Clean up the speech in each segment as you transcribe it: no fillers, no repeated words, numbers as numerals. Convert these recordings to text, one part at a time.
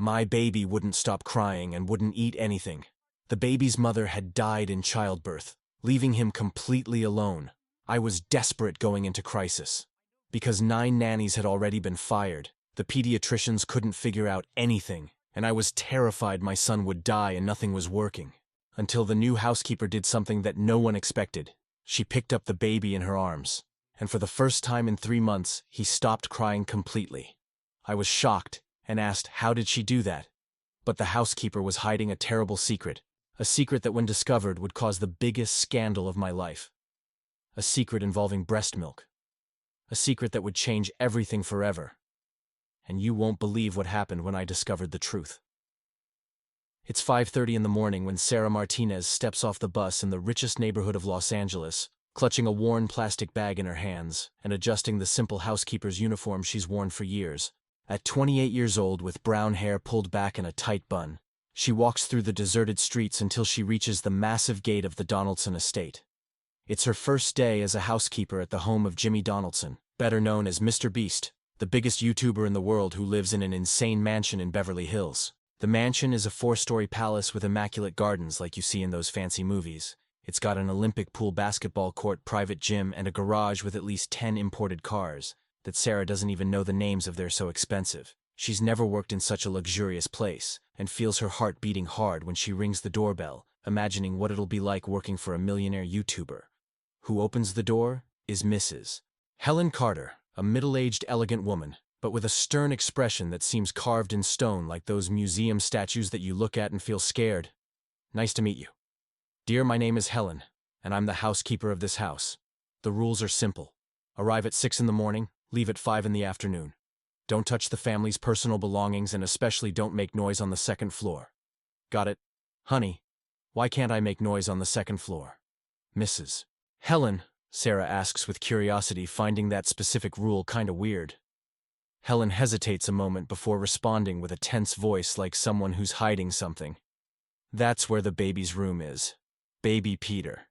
My baby wouldn't stop crying and wouldn't eat anything. The baby's mother had died in childbirth, leaving him completely alone. I was desperate going into crisis. Because 9 nannies had already been fired, the pediatricians couldn't figure out anything, and I was terrified my son would die and nothing was working. Until the new housekeeper did something that no one expected. She picked up the baby in her arms, and for the first time in 3 months, he stopped crying completely. I was shocked and asked how did she do that? But the housekeeper was hiding a terrible secret, a secret that when discovered would cause the biggest scandal of my life. A secret involving breast milk. A secret that would change everything forever. And you won't believe what happened when I discovered the truth. It's 5:30 in the morning when Sarah Martinez steps off the bus in the richest neighborhood of Los Angeles, clutching a worn plastic bag in her hands and adjusting the simple housekeeper's uniform she's worn for years. At 28 years old, with brown hair pulled back in a tight bun, she walks through the deserted streets until she reaches the massive gate of the Donaldson estate. It's her first day as a housekeeper at the home of Jimmy Donaldson, better known as Mr. Beast, the biggest YouTuber in the world who lives in an insane mansion in Beverly Hills. The mansion is a 4-story palace with immaculate gardens like you see in those fancy movies. It's got an Olympic pool basketball court, private gym, and a garage with at least 10 imported cars that Sarah doesn't even know the names of. They're so expensive. She's never worked in such a luxurious place and feels her heart beating hard when she rings the doorbell, imagining what it'll be like working for a millionaire YouTuber. Who opens the door is Mrs. Helen Carter, a middle-aged, elegant woman, but with a stern expression that seems carved in stone like those museum statues that you look at and feel scared. Nice to meet you. Dear, my name is Helen, and I'm the housekeeper of this house. The rules are simple. Arrive at 6 in the morning, leave at 5 in the afternoon. Don't touch the family's personal belongings and especially don't make noise on the 2nd floor. Got it? Honey, why can't I make noise on the 2nd floor? Mrs. Helen, Sarah asks with curiosity, finding that specific rule kinda weird. Helen hesitates a moment before responding with a tense voice like someone who's hiding something. That's where the baby's room is. Baby Peter.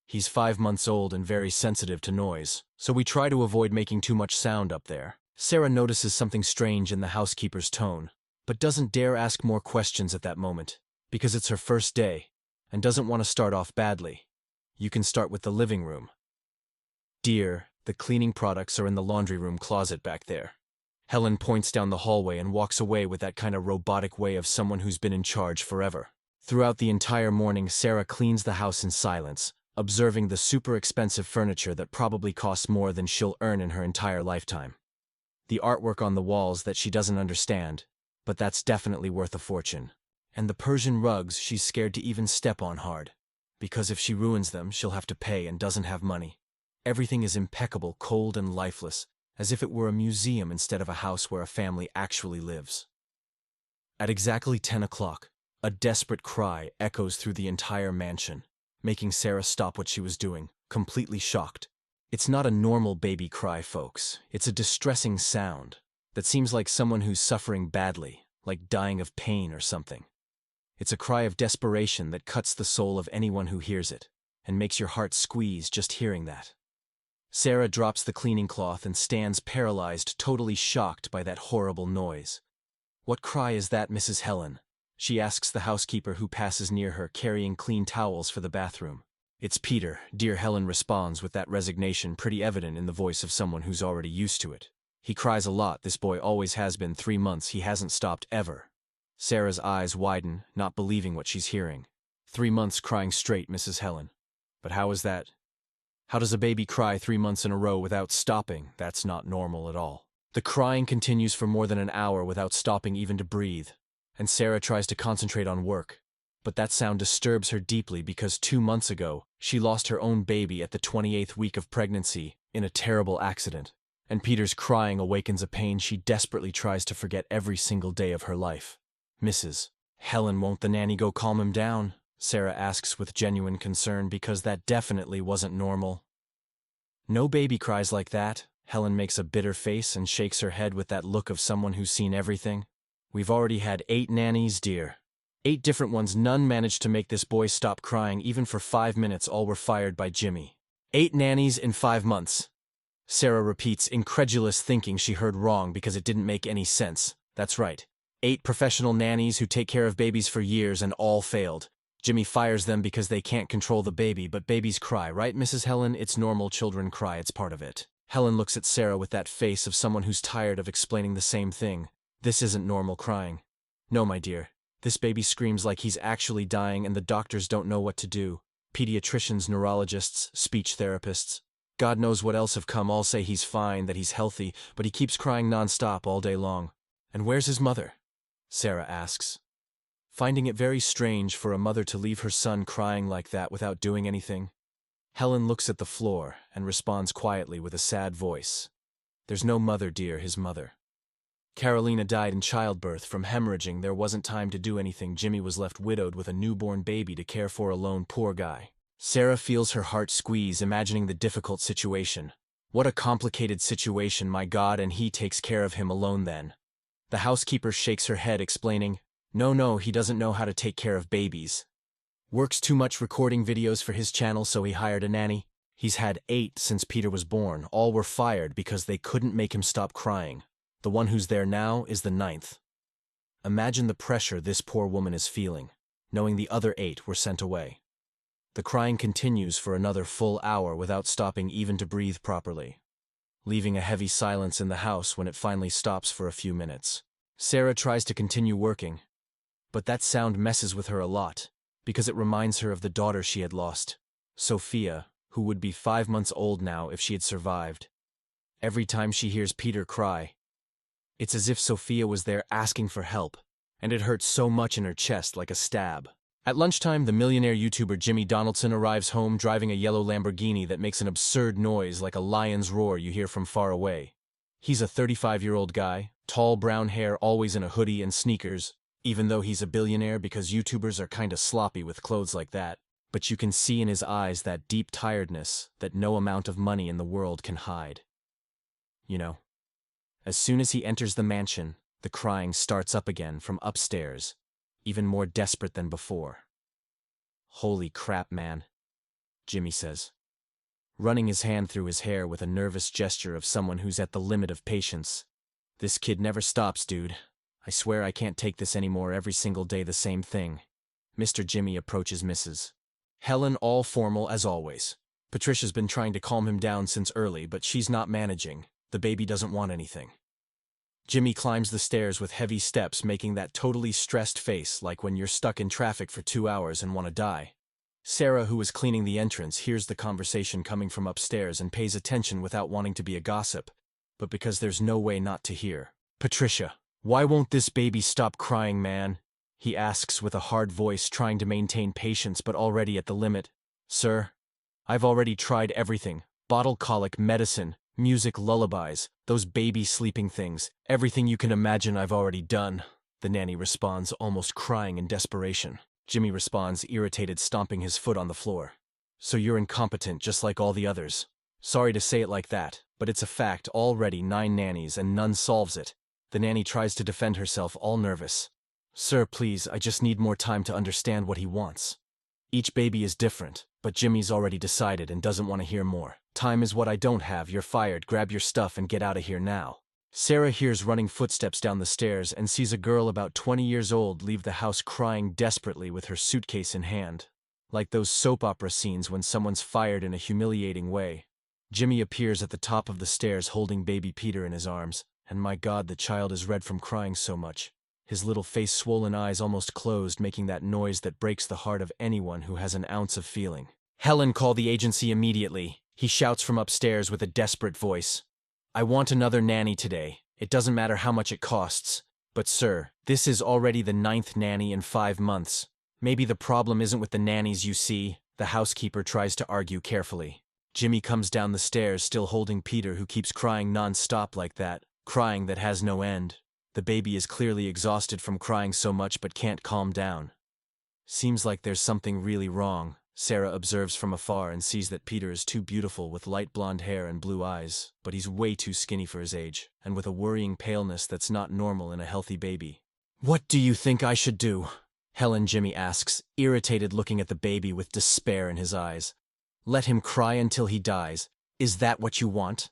He's 5 months old and very sensitive to noise, so we try to avoid making too much sound up there. Sarah notices something strange in the housekeeper's tone, but doesn't dare ask more questions at that moment, because it's her first day, and doesn't want to start off badly. You can start with the living room. Dear, the cleaning products are in the laundry room closet back there. Helen points down the hallway and walks away with that kind of robotic way of someone who's been in charge forever. Throughout the entire morning, Sarah cleans the house in silence, observing the super expensive furniture that probably costs more than she'll earn in her entire lifetime. The artwork on the walls that she doesn't understand, but that's definitely worth a fortune. And the Persian rugs she's scared to even step on hard, because if she ruins them, she'll have to pay and doesn't have money. Everything is impeccable, cold and lifeless, as if it were a museum instead of a house where a family actually lives. At exactly 10 o'clock, a desperate cry echoes through the entire mansion, making Sarah stop what she was doing, completely shocked. It's not a normal baby cry, folks. It's a distressing sound that seems like someone who's suffering badly, like dying of pain or something. It's a cry of desperation that cuts the soul of anyone who hears it, and makes your heart squeeze just hearing that. Sarah drops the cleaning cloth and stands paralyzed, totally shocked by that horrible noise. What cry is that, Mrs. Helen? She asks the housekeeper who passes near her, carrying clean towels for the bathroom. It's Peter, dear Helen responds with that resignation pretty evident in the voice of someone who's already used to it. He cries a lot, this boy always has been. 3 months, he hasn't stopped ever. Sarah's eyes widen, not believing what she's hearing. 3 months crying straight, Mrs. Helen. But how is that? How does a baby cry 3 months in a row without stopping? That's not normal at all. The crying continues for more than an hour without stopping even to breathe, and Sarah tries to concentrate on work. But that sound disturbs her deeply because 2 months ago, she lost her own baby at the 28th week of pregnancy in a terrible accident, and Peter's crying awakens a pain she desperately tries to forget every single day of her life. Mrs. Helen, won't the nanny go calm him down? Sarah asks with genuine concern because that definitely wasn't normal. No baby cries like that. Helen makes a bitter face and shakes her head with that look of someone who's seen everything. We've already had 8 nannies, dear. 8 different ones. None managed to make this boy stop crying even for 5 minutes. All were fired by Jimmy. 8 nannies in 5 months. Sarah repeats, incredulous, thinking she heard wrong because it didn't make any sense. That's right. 8 professional nannies who take care of babies for years and all failed. Jimmy fires them because they can't control the baby, but babies cry, right, Mrs. Helen? It's normal, children cry, it's part of it. Helen looks at Sarah with that face of someone who's tired of explaining the same thing. This isn't normal crying. No, my dear. This baby screams like he's actually dying and the doctors don't know what to do. Pediatricians, neurologists, speech therapists. God knows what else have come, all say he's fine, that he's healthy, but he keeps crying nonstop all day long. And where's his mother? Sarah asks, finding it very strange for a mother to leave her son crying like that without doing anything. Helen looks at the floor and responds quietly with a sad voice. There's no mother, dear, his mother. Carolina died in childbirth from hemorrhaging. There wasn't time to do anything. Jimmy was left widowed with a newborn baby to care for alone, poor guy. Sarah feels her heart squeeze, imagining the difficult situation. What a complicated situation, my God, and he takes care of him alone then. The housekeeper shakes her head, explaining, No, he doesn't know how to take care of babies. Works too much recording videos for his channel, so he hired a nanny. He's had 8 since Peter was born. All were fired because they couldn't make him stop crying. The one who's there now is the 9th. Imagine the pressure this poor woman is feeling, knowing the other 8 were sent away. The crying continues for another full hour without stopping even to breathe properly, leaving a heavy silence in the house when it finally stops for a few minutes. Sarah tries to continue working, but that sound messes with her a lot, because it reminds her of the daughter she had lost, Sophia, who would be 5 months old now if she had survived. Every time she hears Peter cry, it's as if Sophia was there asking for help, and it hurts so much in her chest like a stab. At lunchtime, the millionaire YouTuber Jimmy Donaldson arrives home driving a yellow Lamborghini that makes an absurd noise like a lion's roar you hear from far away. He's a 35-year-old guy, tall brown hair, always in a hoodie and sneakers, even though he's a billionaire, because YouTubers are kinda sloppy with clothes like that. But you can see in his eyes that deep tiredness that no amount of money in the world can hide. You know, as soon as he enters the mansion, the crying starts up again from upstairs, even more desperate than before. Holy crap, man, Jimmy says, running his hand through his hair with a nervous gesture of someone who's at the limit of patience. This kid never stops, dude. I swear I can't take this anymore, every single day the same thing. Mr. Jimmy approaches Mrs. Helen, all formal as always. Patricia's been trying to calm him down since early, but she's not managing. The baby doesn't want anything. Jimmy climbs the stairs with heavy steps, making that totally stressed face like when you're stuck in traffic for 2 hours and want to die. Sarah, who is cleaning the entrance, hears the conversation coming from upstairs and pays attention without wanting to be a gossip, but because there's no way not to hear. Patricia, why won't this baby stop crying, man? He asks with a hard voice, trying to maintain patience but already at the limit. Sir, I've already tried everything. Bottle colic medicine, music, lullabies, those baby sleeping things. Everything you can imagine I've already done, the nanny responds, almost crying in desperation. Jimmy responds, irritated, stomping his foot on the floor. So you're incompetent just like all the others. Sorry to say it like that, but it's a fact. Already 9 nannies and none solves it. The nanny tries to defend herself, all nervous. Sir, please, I just need more time to understand what he wants. Each baby is different, but Jimmy's already decided and doesn't want to hear more. Time is what I don't have. You're fired. Grab your stuff and get out of here now. Sarah hears running footsteps down the stairs and sees a girl about 20 years old leave the house crying desperately with her suitcase in hand. Like those soap opera scenes when someone's fired in a humiliating way. Jimmy appears at the top of the stairs holding baby Peter in his arms, and my God, the child is red from crying so much. His little face, swollen eyes almost closed, making that noise that breaks the heart of anyone who has an ounce of feeling. Helen, call the agency immediately, he shouts from upstairs with a desperate voice. I want another nanny today. It doesn't matter how much it costs. But sir, this is already the 9th nanny in 5 months. Maybe the problem isn't with the nannies, you see, the housekeeper tries to argue carefully. Jimmy comes down the stairs, still holding Peter, who keeps crying non-stop like that, crying that has no end. The baby is clearly exhausted from crying so much but can't calm down. Seems like there's something really wrong, Sarah observes from afar and sees that Peter is too beautiful with light blonde hair and blue eyes, but he's way too skinny for his age, and with a worrying paleness that's not normal in a healthy baby. What do you think I should do? Helen, Jimmy asks, irritated, looking at the baby with despair in his eyes. Let him cry until he dies. Is that what you want?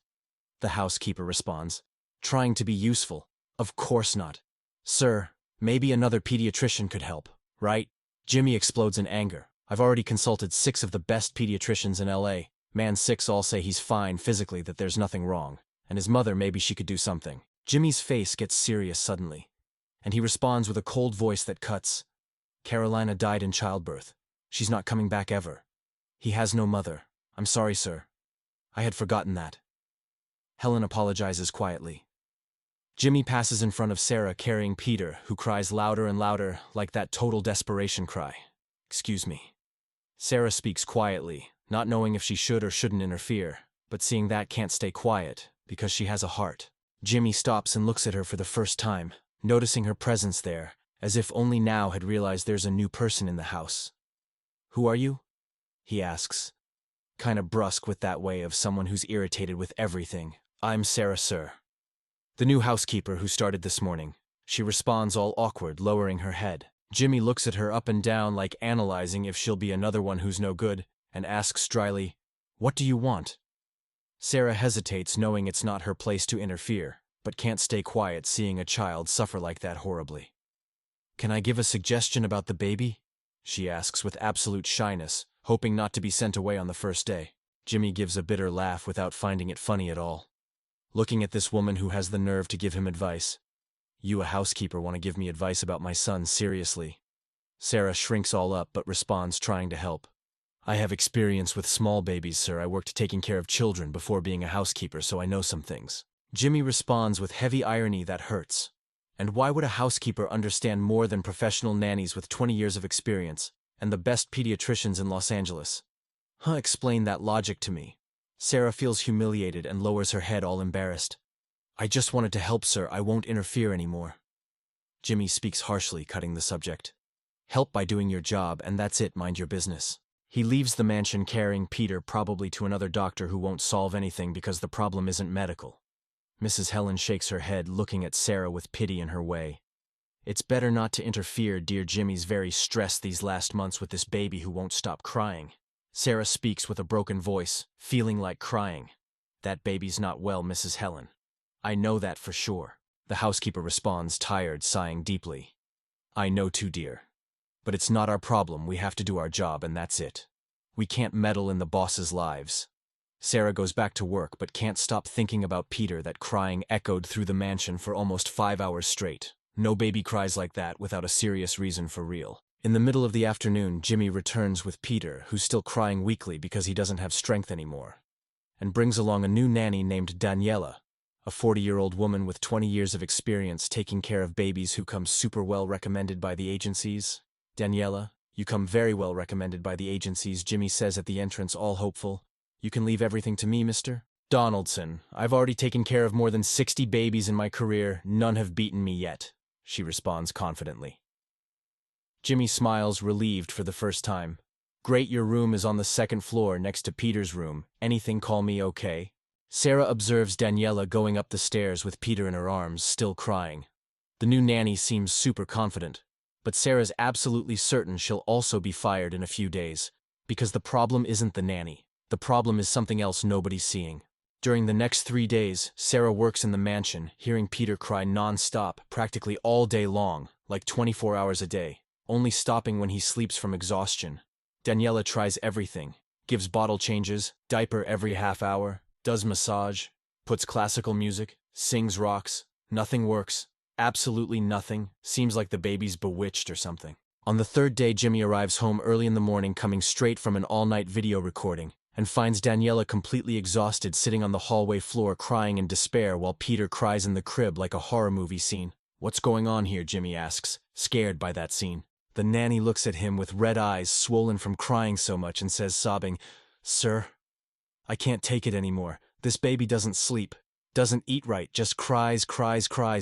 The housekeeper responds, trying to be useful. Of course not. Sir, Maybe another pediatrician could help, right? Jimmy explodes in anger. I've already consulted 6 of the best pediatricians in LA. Man 6 all say he's fine physically, that there's nothing wrong. And his mother, maybe she could do something. Jimmy's face gets serious suddenly, and he responds with a cold voice that cuts. Carolina died in childbirth. She's not coming back ever. He has no mother. I'm sorry, sir. I had forgotten that. Helen apologizes quietly. Jimmy passes in front of Sarah carrying Peter, who cries louder and louder, like that total desperation cry. Excuse me. Sarah speaks quietly, not knowing if she should or shouldn't interfere, but seeing that can't stay quiet, because she has a heart. Jimmy stops and looks at her for the first time, noticing her presence there, as if only now had realized there's a new person in the house. Who are you? He asks, kinda brusque with that way of someone who's irritated with everything. I'm Sarah, sir. The new housekeeper who started this morning. She responds all awkward, lowering her head. Jimmy looks at her up and down like analyzing if she'll be another one who's no good, and asks dryly, "What do you want?" Sarah hesitates, knowing it's not her place to interfere, but can't stay quiet seeing a child suffer like that horribly. "Can I give a suggestion about the baby?" she asks with absolute shyness, hoping not to be sent away on the first day. Jimmy gives a bitter laugh without finding it funny at all. Looking at this woman who has the nerve to give him advice. You, a housekeeper, want to give me advice about my son, seriously? Sarah shrinks all up but responds, trying to help. I have experience with small babies, sir. I worked taking care of children before being a housekeeper, so I know some things. Jimmy responds with heavy irony that hurts. And why would a housekeeper understand more than professional nannies with 20 years of experience and the best pediatricians in Los Angeles? Explain that logic to me. Sarah feels humiliated and lowers her head, all embarrassed. I just wanted to help, sir. I won't interfere anymore. Jimmy speaks harshly, cutting the subject. Help by doing your job, and that's it, mind your business. He leaves the mansion carrying Peter, probably to another doctor who won't solve anything because the problem isn't medical. Mrs. Helen shakes her head, looking at Sarah with pity in her way. It's better not to interfere, dear. Jimmy's very stressed these last months with this baby who won't stop crying. Sarah speaks with a broken voice, feeling like crying. That baby's not well, Mrs. Helen. I know that for sure. The housekeeper responds, tired, sighing deeply. I know too, dear. But it's not our problem. We have to do our job, and that's it. We can't meddle in the boss's lives. Sarah goes back to work but can't stop thinking about Peter. That crying echoed through the mansion for almost 5 hours straight. No baby cries like that without a serious reason for real. In the middle of the afternoon, Jimmy returns with Peter, who's still crying weakly because he doesn't have strength anymore, and brings along a new nanny named Daniela, a 40-year-old woman with 20 years of experience taking care of babies who come super well recommended by the agencies. Daniela, you come very well recommended by the agencies, Jimmy says at the entrance, all hopeful. You can leave everything to me, Mr. Donaldson. I've already taken care of more than 60 babies in my career. None have beaten me yet, she responds confidently. Jimmy smiles, relieved for the first time. Great, your room is on the 2nd floor next to Peter's room. Anything, call me, okay? Sarah observes Daniela going up the stairs with Peter in her arms, still crying. The new nanny seems super confident, but Sarah's absolutely certain she'll also be fired in a few days, because the problem isn't the nanny. The problem is something else nobody's seeing. During the next 3 days, Sarah works in the mansion, hearing Peter cry non-stop, practically all day long, like 24 hours a day, only stopping when he sleeps from exhaustion. Daniela tries everything, gives bottle changes, diaper every half hour, does massage, puts classical music, sings rocks. Nothing works. Absolutely nothing. Seems like the baby's bewitched or something. On the 3rd day, Jimmy arrives home early in the morning, coming straight from an all-night video recording, and finds Daniela completely exhausted, sitting on the hallway floor crying in despair while Peter cries in the crib like a horror movie scene. What's going on here, Jimmy asks, scared by that scene. The nanny looks at him with red eyes swollen from crying so much and says, sobbing, Sir, I can't take it anymore. This baby doesn't sleep, doesn't eat right, just cries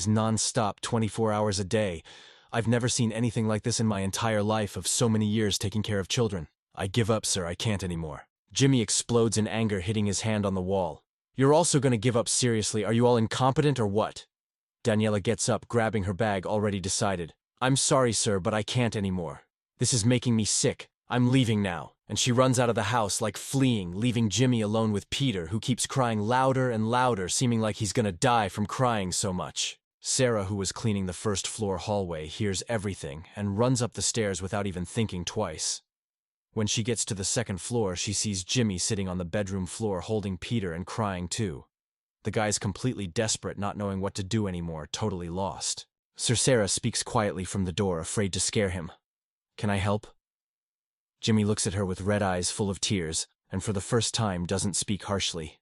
non-stop 24 hours a day. I've never seen anything like this in my entire life of so many years taking care of children. I give up, sir, I can't anymore. Jimmy explodes in anger, hitting his hand on the wall. You're also gonna give up, seriously? Are you all incompetent or what? Daniela gets up, grabbing her bag, already decided. I'm sorry, sir, but I can't anymore. This is making me sick. I'm leaving now. And she runs out of the house like fleeing, leaving Jimmy alone with Peter, who keeps crying louder and louder, seeming like he's gonna die from crying so much. Sarah, who was cleaning the first floor hallway, hears everything and runs up the stairs without even thinking twice. When she gets to the second floor, she sees Jimmy sitting on the bedroom floor holding Peter and crying too. The guy's completely desperate, not knowing what to do anymore, totally lost. Sir Sarah speaks quietly from the door, afraid to scare him. "Can I help?" Jimmy looks at her with red eyes full of tears, and for the first time doesn't speak harshly.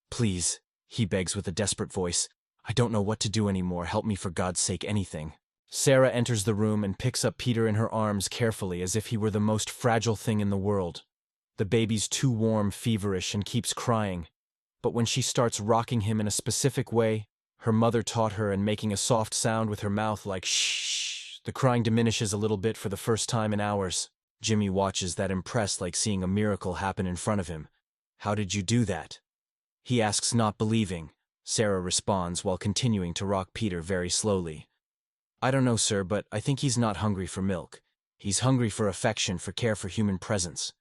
"Please," he begs with a desperate voice. "I don't know what to do anymore. Help me, for God's sake, anything." Sarah enters the room and picks up Peter in her arms carefully, as if he were the most fragile thing in the world. The baby's too warm, feverish, and keeps crying. But when she starts rocking him in a specific way, her mother taught her, and making a soft sound with her mouth like shh, the crying diminishes a little bit for the first time in hours. Jimmy watches that, impressed, like seeing a miracle happen in front of him. "How did you do that?" he asks, not believing. Sarah responds while continuing to rock Peter very slowly. "I don't know, sir, but I think he's not hungry for milk. He's hungry for affection, for care, for human presence.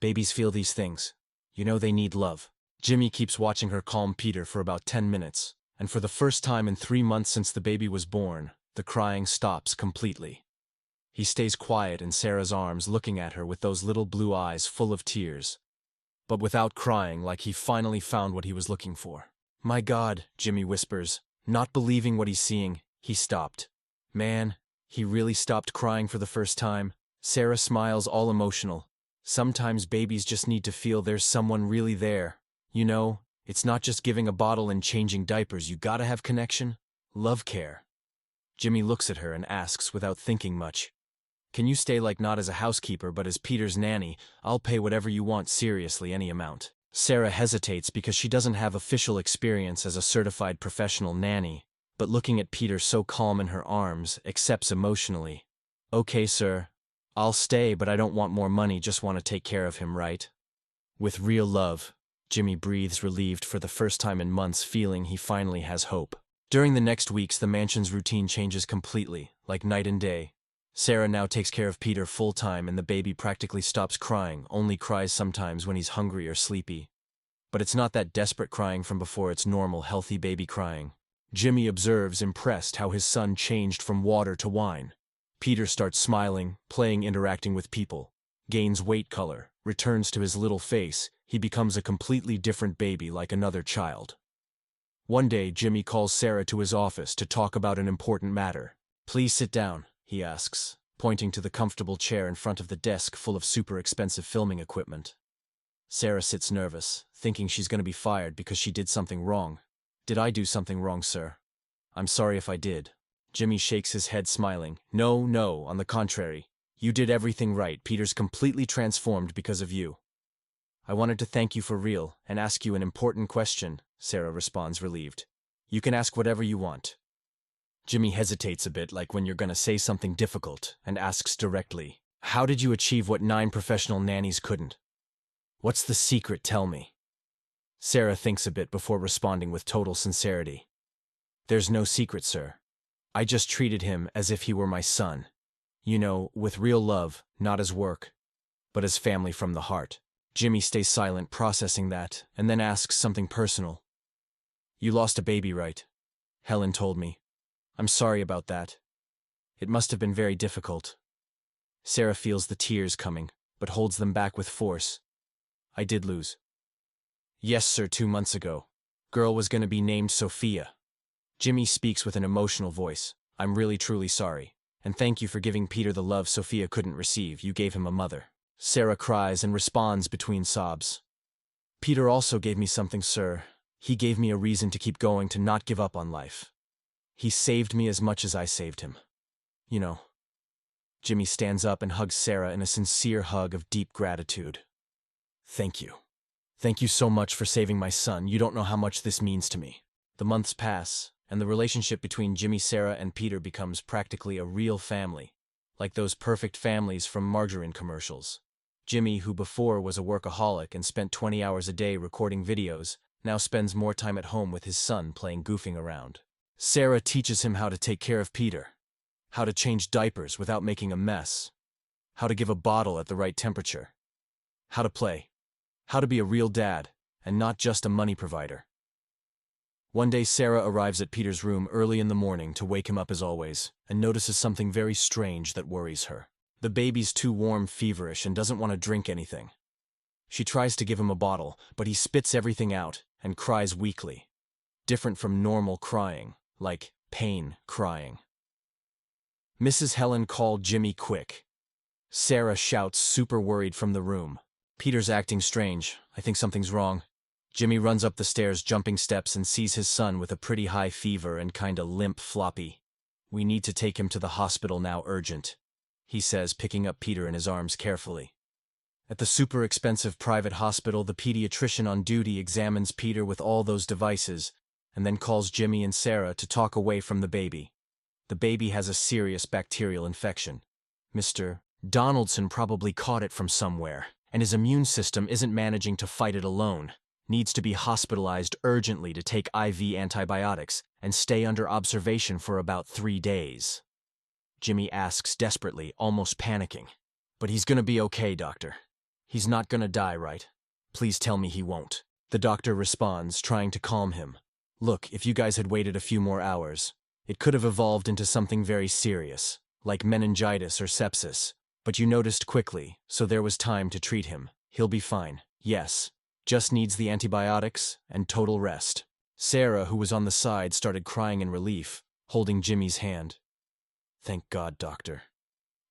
Babies feel these things. You know, they need love." Jimmy keeps watching her calm Peter for about 10 minutes, and for the first time in 3 months since the baby was born, the crying stops completely. He stays quiet in Sarah's arms, looking at her with those little blue eyes full of tears, but without crying, like he finally found what he was looking for. "My God," Jimmy whispers, not believing what he's seeing. He stopped. Man, he really stopped crying for the first time. Sarah smiles, all emotional. "Sometimes babies just need to feel there's someone really there. You know, it's not just giving a bottle and changing diapers. You gotta have connection, love, care." Jimmy looks at her and asks without thinking much, "Can you stay, like, not as a housekeeper but as Peter's nanny? I'll pay whatever you want, seriously, any amount." Sarah hesitates because she doesn't have official experience as a certified professional nanny, but looking at Peter so calm in her arms, accepts emotionally. "Okay, sir. I'll stay, but I don't want more money, just want to take care of him, right?" With real love, Jimmy breathes relieved for the first time in months, feeling he finally has hope. During the next weeks, the mansion's routine changes completely, like night and day. Sarah now takes care of Peter full-time, and the baby practically stops crying, only cries sometimes when he's hungry or sleepy. But it's not that desperate crying from before, it's normal, healthy baby crying. Jimmy observes, impressed, how his son changed from water to wine. Peter starts smiling, playing, interacting with people, gains weight, color, returns to his little face. He becomes a completely different baby, like another child. One day, Jimmy calls Sarah to his office to talk about an important matter. "Please sit down," he asks, pointing to the comfortable chair in front of the desk full of super expensive filming equipment. Sarah sits nervous, thinking she's going to be fired because she did something wrong. "Did I do something wrong, sir? I'm sorry if I did." Jimmy shakes his head, smiling. No, on the contrary. You did everything right. Peter's completely transformed because of you." "I wanted to thank you for real and ask you an important question," Sarah responds, relieved. "You can ask whatever you want." Jimmy hesitates a bit, like when you're going to say something difficult, and asks directly, "How did you achieve what 9 professional nannies couldn't? What's the secret? Tell me." Sarah thinks a bit before responding with total sincerity. "There's no secret, sir. I just treated him as if he were my son. You know, with real love, not as work, but as family from the heart." Jimmy stays silent, processing that, and then asks something personal. "You lost a baby, right? Helen told me. I'm sorry about that. It must have been very difficult." Sarah feels the tears coming, but holds them back with force. "I did lose." "Yes, sir, 2 months ago. Girl was going to be named Sophia." Jimmy speaks with an emotional voice. "I'm really truly sorry. And thank you for giving Peter the love Sophia couldn't receive. You gave him a mother." Sarah cries and responds between sobs. "Peter also gave me something, sir. He gave me a reason to keep going, to not give up on life. He saved me as much as I saved him. You know." Jimmy stands up and hugs Sarah in a sincere hug of deep gratitude. "Thank you. Thank you so much for saving my son. You don't know how much this means to me." The months pass, and the relationship between Jimmy, Sarah, and Peter becomes practically a real family, like those perfect families from margarine commercials. Jimmy, who before was a workaholic and spent 20 hours a day recording videos, now spends more time at home with his son, playing, goofing around. Sarah teaches him how to take care of Peter, how to change diapers without making a mess, how to give a bottle at the right temperature, how to play, how to be a real dad, and not just a money provider. One day Sarah arrives at Peter's room early in the morning to wake him up as always, and notices something very strange that worries her. The baby's too warm, feverish, and doesn't want to drink anything. She tries to give him a bottle, but he spits everything out and cries weakly. Different from normal crying, like pain crying. Mrs. Helen called Jimmy quick. Sarah shouts, super worried, from the room. Peter's acting strange. I think something's wrong. Jimmy runs up the stairs, jumping steps, and sees his son with a pretty high fever and kinda limp, floppy. We need to take him to the hospital now, urgent, he says, picking up Peter in his arms carefully. At the super expensive private hospital, the pediatrician on duty examines Peter with all those devices and then calls Jimmy and Sarah to talk away from the baby. The baby has a serious bacterial infection. Mr. Donaldson probably caught it from somewhere, and his immune system isn't managing to fight it alone. Needs to be hospitalized urgently to take IV antibiotics and stay under observation for about 3 days. Jimmy asks desperately, almost panicking. But he's gonna be okay, doctor. He's not gonna die, right? Please tell me he won't. The doctor responds, trying to calm him. Look, if you guys had waited a few more hours, it could have evolved into something very serious, like meningitis or sepsis. But you noticed quickly, so there was time to treat him. He'll be fine. Yes. Just needs the antibiotics and total rest. Sarah, who was on the side, started crying in relief, holding Jimmy's hand. Thank God, doctor.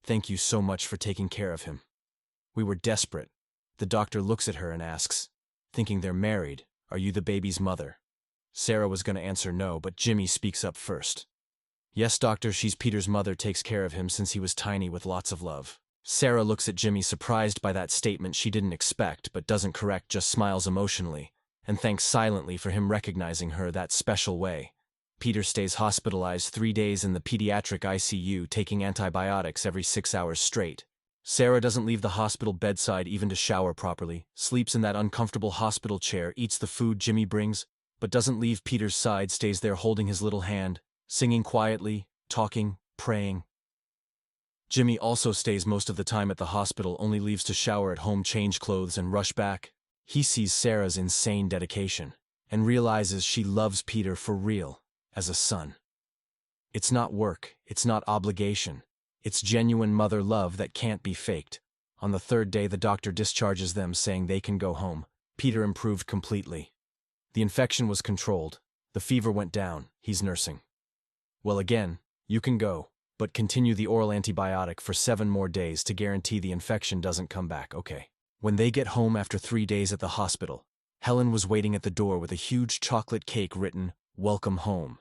Thank you so much for taking care of him. We were desperate. The doctor looks at her and asks, thinking they're married, are you the baby's mother? Sarah was going to answer no, but Jimmy speaks up first. Yes, doctor, she's Peter's mother, takes care of him since he was tiny with lots of love. Sarah looks at Jimmy, surprised by that statement she didn't expect but doesn't correct, just smiles emotionally, and thanks silently for him recognizing her that special way. Peter stays hospitalized 3 days in the pediatric ICU, taking antibiotics every 6 hours straight. Sarah doesn't leave the hospital bedside even to shower properly, sleeps in that uncomfortable hospital chair, eats the food Jimmy brings, but doesn't leave Peter's side, stays there holding his little hand, singing quietly, talking, praying. Jimmy also stays most of the time at the hospital, only leaves to shower at home, change clothes, and rush back. He sees Sarah's insane dedication and realizes she loves Peter for real, as a son. It's not work, it's not obligation. It's genuine mother love that can't be faked. On the 3rd day, the doctor discharges them, saying they can go home. Peter improved completely. The infection was controlled. The fever went down. He's nursing. Well, again, you can go, but continue the oral antibiotic for 7 more days to guarantee the infection doesn't come back, okay? When they get home after 3 days at the hospital, Helen was waiting at the door with a huge chocolate cake written, "Welcome home."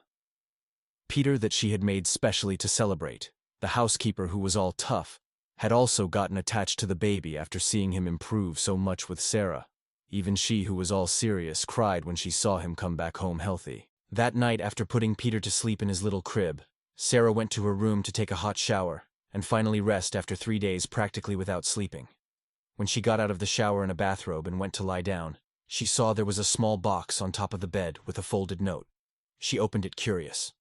Peter, that she had made specially to celebrate. The housekeeper, who was all tough, had also gotten attached to the baby after seeing him improve so much with Sarah. Even she, who was all serious, cried when she saw him come back home healthy. That night, after putting Peter to sleep in his little crib, Sarah went to her room to take a hot shower and finally rest after 3 days practically without sleeping. When she got out of the shower in a bathrobe and went to lie down, she saw there was a small box on top of the bed with a folded note. She opened it, curious,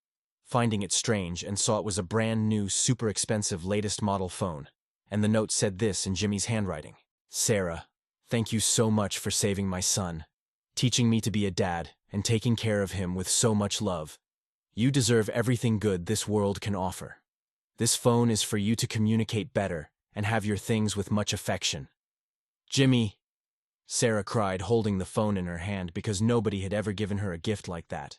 finding it strange, and saw it was a brand new, super expensive, latest model phone. And the note said this in Jimmy's handwriting: Sarah, thank you so much for saving my son, teaching me to be a dad, and taking care of him with so much love. You deserve everything good this world can offer. This phone is for you to communicate better and have your things with much affection. Jimmy, Sarah cried, holding the phone in her hand because nobody had ever given her a gift like that.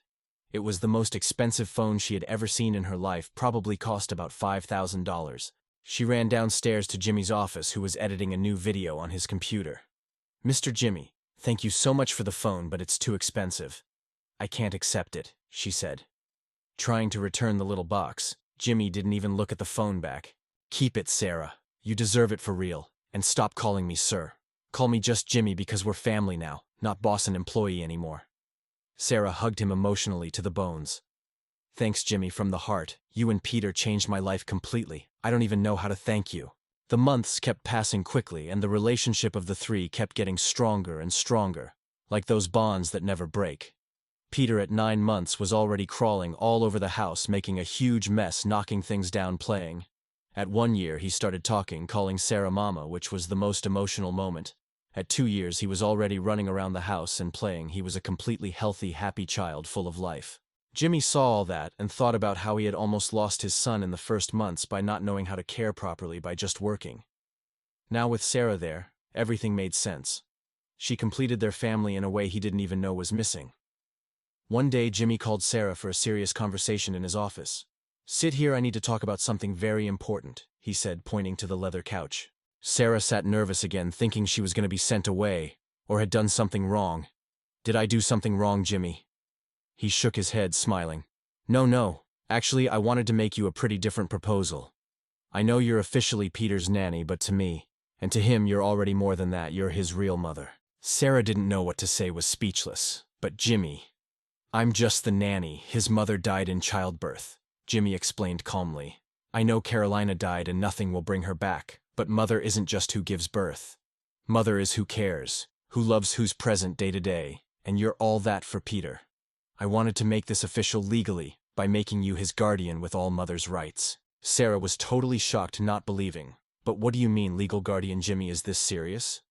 It was the most expensive phone she had ever seen in her life, probably cost about $5,000. She ran downstairs to Jimmy's office, who was editing a new video on his computer. Mr. Jimmy, thank you so much for the phone, but it's too expensive. I can't accept it, she said. Trying to return the little box, Jimmy didn't even look at the phone back. Keep it, Sarah. You deserve it for real. And stop calling me sir. Call me just Jimmy, because we're family now, not boss and employee anymore. Sarah hugged him emotionally to the bones. Thanks, Jimmy, from the heart. You and Peter changed my life completely. I don't even know how to thank you. The months kept passing quickly, and the relationship of the three kept getting stronger and stronger, like those bonds that never break. Peter, at 9 months, was already crawling all over the house, making a huge mess, knocking things down, playing. At 1 year, he started talking, calling Sarah Mama, which was the most emotional moment. At 2 years, he was already running around the house and playing. He was a completely healthy, happy child full of life. Jimmy saw all that and thought about how he had almost lost his son in the first months by not knowing how to care properly by just working. Now with Sarah there, everything made sense. She completed their family in a way he didn't even know was missing. One day, Jimmy called Sarah for a serious conversation in his office. "Sit here, I need to talk about something very important," he said, pointing to the leather couch. Sarah sat nervous again, thinking she was going to be sent away, or had done something wrong. "Did I do something wrong, Jimmy?" He shook his head, smiling. No. Actually, I wanted to make you a pretty different proposal. I know you're officially Peter's nanny, but to me, and to him, you're already more than that. You're his real mother." Sarah didn't know what to say, was speechless. "But Jimmy, I'm just the nanny. His mother died in childbirth," Jimmy explained calmly. "I know Carolina died and nothing will bring her back, but mother isn't just who gives birth. Mother is who cares, who loves, who's present day to day, and you're all that for Peter. I wanted to make this official legally, by making you his guardian with all mother's rights." Sarah was totally shocked, not believing. "But what do you mean, legal guardian, Jimmy? Is this serious?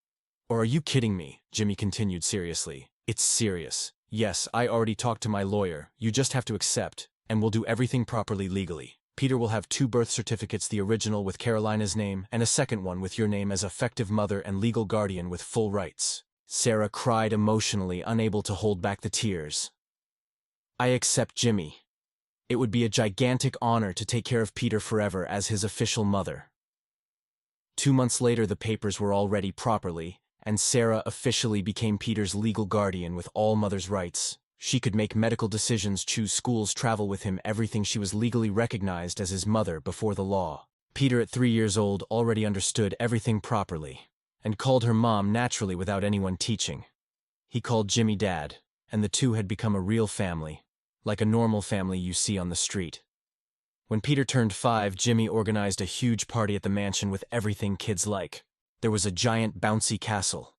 Or are you kidding me?" Jimmy continued seriously. "It's serious. Yes, I already talked to my lawyer. You just have to accept, and we'll do everything properly legally. Peter will have 2 birth certificates, the original with Carolina's name, and a second one with your name as effective mother and legal guardian with full rights." Sarah cried emotionally, unable to hold back the tears. "I accept, Jimmy. It would be a gigantic honor to take care of Peter forever as his official mother." 2 months later, the papers were all ready properly, and Sarah officially became Peter's legal guardian with all mother's rights. She could make medical decisions, choose schools, travel with him, everything. She was legally recognized as his mother before the law. Peter, at 3 years old, already understood everything properly, and called her mom naturally without anyone teaching. He called Jimmy Dad, and the two had become a real family, like a normal family you see on the street. When Peter turned 5, Jimmy organized a huge party at the mansion with everything kids like. There was a giant bouncy castle,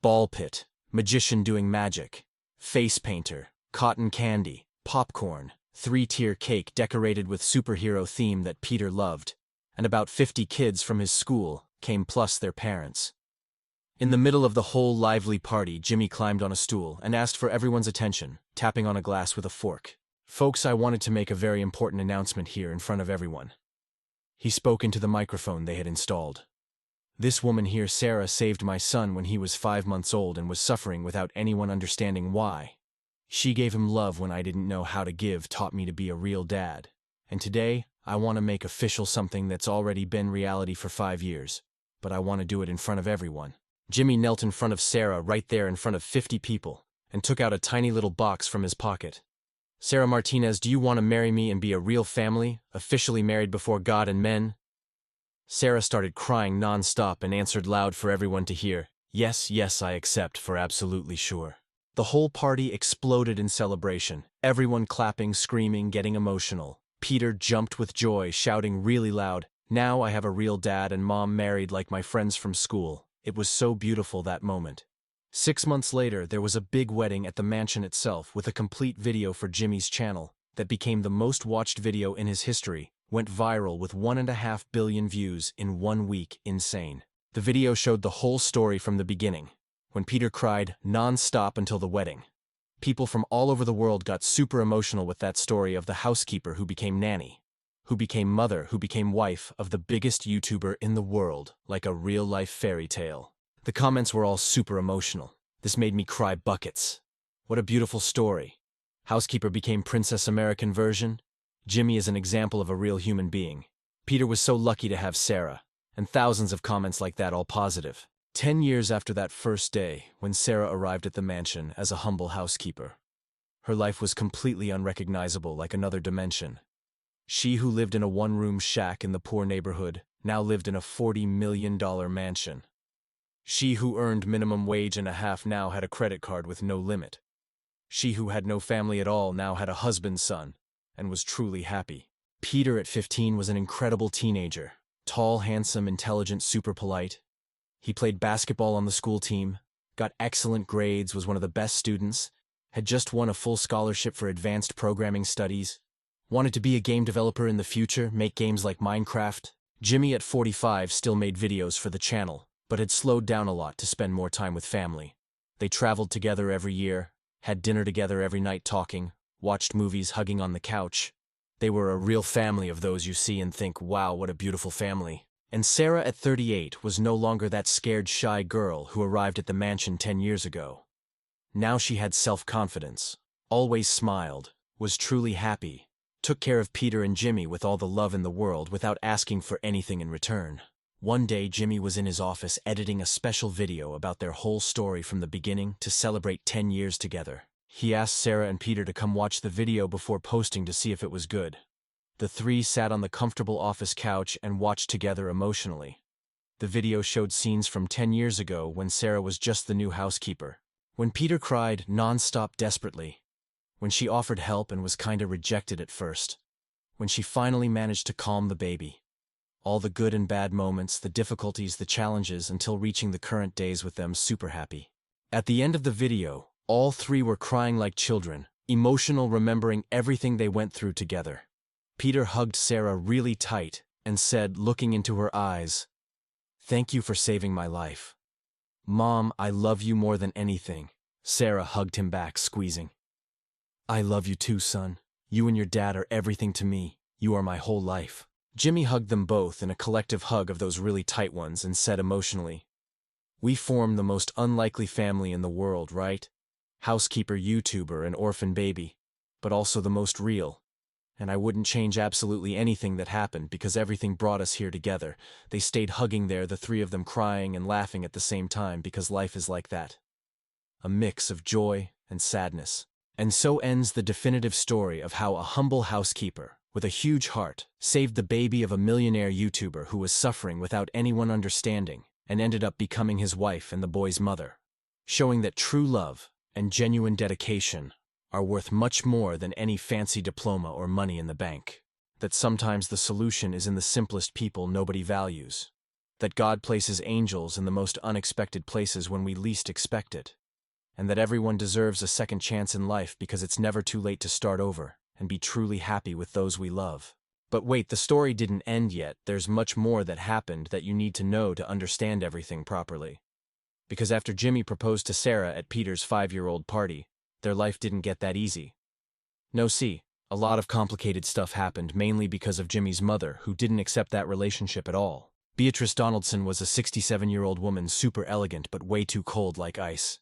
ball pit, magician doing magic, face painter, cotton candy, popcorn, 3-tier cake decorated with superhero theme that Peter loved, and about 50 kids from his school came, plus their parents. In the middle of the whole lively party, Jimmy climbed on a stool and asked for everyone's attention, tapping on a glass with a fork. "Folks, I wanted to make a very important announcement here in front of everyone." He spoke into the microphone they had installed. "This woman here, Sarah, saved my son when he was 5 months old and was suffering without anyone understanding why. She gave him love when I didn't know how to give, taught me to be a real dad. And today, I want to make official something that's already been reality for 5 years, but I want to do it in front of everyone." Jimmy knelt in front of Sarah right there in front of 50 people and took out a tiny little box from his pocket. "Sarah Martinez, do you want to marry me and be a real family, officially married before God and men?" Sarah started crying non-stop and answered loud for everyone to hear, "Yes, yes, I accept, for absolutely sure." The whole party exploded in celebration, everyone clapping, screaming, getting emotional. Peter jumped with joy, shouting really loud, "Now I have a real dad and mom, married like my friends from school." It was so beautiful, that moment. 6 months later, there was a big wedding at the mansion itself with a complete video for Jimmy's channel that became the most watched video in his history, went viral with 1.5 billion views in 1 week. Insane. The video showed the whole story from the beginning, when Peter cried non-stop until the wedding. People from all over the world got super emotional with that story of the housekeeper who became nanny, who became mother, who became wife of the biggest YouTuber in the world, like a real-life fairy tale. The comments were all super emotional. This made me cry buckets. What a beautiful story. Housekeeper became Princess American version. Jimmy is an example of a real human being. Peter was so lucky to have Sarah, and thousands of comments like that, all positive. 10 years after that first day, when Sarah arrived at the mansion as a humble housekeeper, her life was completely unrecognizable, like another dimension. She who lived in a 1-room shack in the poor neighborhood now lived in a $40 million mansion. She who earned minimum wage and a half now had a credit card with no limit. She who had no family at all now had a husband's son and was truly happy. Peter at 15 was an incredible teenager. Tall, handsome, intelligent, super polite. He played basketball on the school team, got excellent grades, was one of the best students, had just won a full scholarship for advanced programming studies, wanted to be a game developer in the future, make games like Minecraft. Jimmy at 45 still made videos for the channel, but had slowed down a lot to spend more time with family. They traveled together every year, had dinner together every night talking, watched movies hugging on the couch. They were a real family of those you see and think, wow, what a beautiful family. And Sarah at 38 was no longer that scared, shy girl who arrived at the mansion 10 years ago. Now she had self-confidence, always smiled, was truly happy, took care of Peter and Jimmy with all the love in the world without asking for anything in return. One day, Jimmy was in his office editing a special video about their whole story from the beginning to celebrate 10 years together. He asked Sarah and Peter to come watch the video before posting to see if it was good. The three sat on the comfortable office couch and watched together emotionally. The video showed scenes from 10 years ago when Sarah was just the new housekeeper. When Peter cried non-stop desperately. When she offered help and was kinda rejected at first. When she finally managed to calm the baby. All the good and bad moments, the difficulties, the challenges, until reaching the current days with them super happy. At the end of the video, all three were crying like children, emotional, remembering everything they went through together. Peter hugged Sarah really tight and said, looking into her eyes, "Thank you for saving my life. Mom, I love you more than anything." Sarah hugged him back, squeezing. "I love you too, son. You and your dad are everything to me. You are my whole life." Jimmy hugged them both in a collective hug of those really tight ones and said emotionally, "We form the most unlikely family in the world, right? Housekeeper, YouTuber, and orphan baby, but also the most real. And I wouldn't change absolutely anything that happened because everything brought us here together." They stayed hugging there, the three of them crying and laughing at the same time because life is like that. A mix of joy and sadness. And so ends the definitive story of how a humble housekeeper, with a huge heart, saved the baby of a millionaire YouTuber who was suffering without anyone understanding and ended up becoming his wife and the boy's mother. Showing that true love and genuine dedication are worth much more than any fancy diploma or money in the bank. That sometimes the solution is in the simplest people nobody values. That God places angels in the most unexpected places when we least expect it. And that everyone deserves a second chance in life because it's never too late to start over and be truly happy with those we love. But wait, the story didn't end yet. There's much more that happened that you need to know to understand everything properly. Because after Jimmy proposed to Sarah at Peter's 5-year-old party, their life didn't get that easy. No, see, a lot of complicated stuff happened mainly because of Jimmy's mother, who didn't accept that relationship at all. Beatrice Donaldson was a 67-year-old woman, super elegant but way too cold like ice.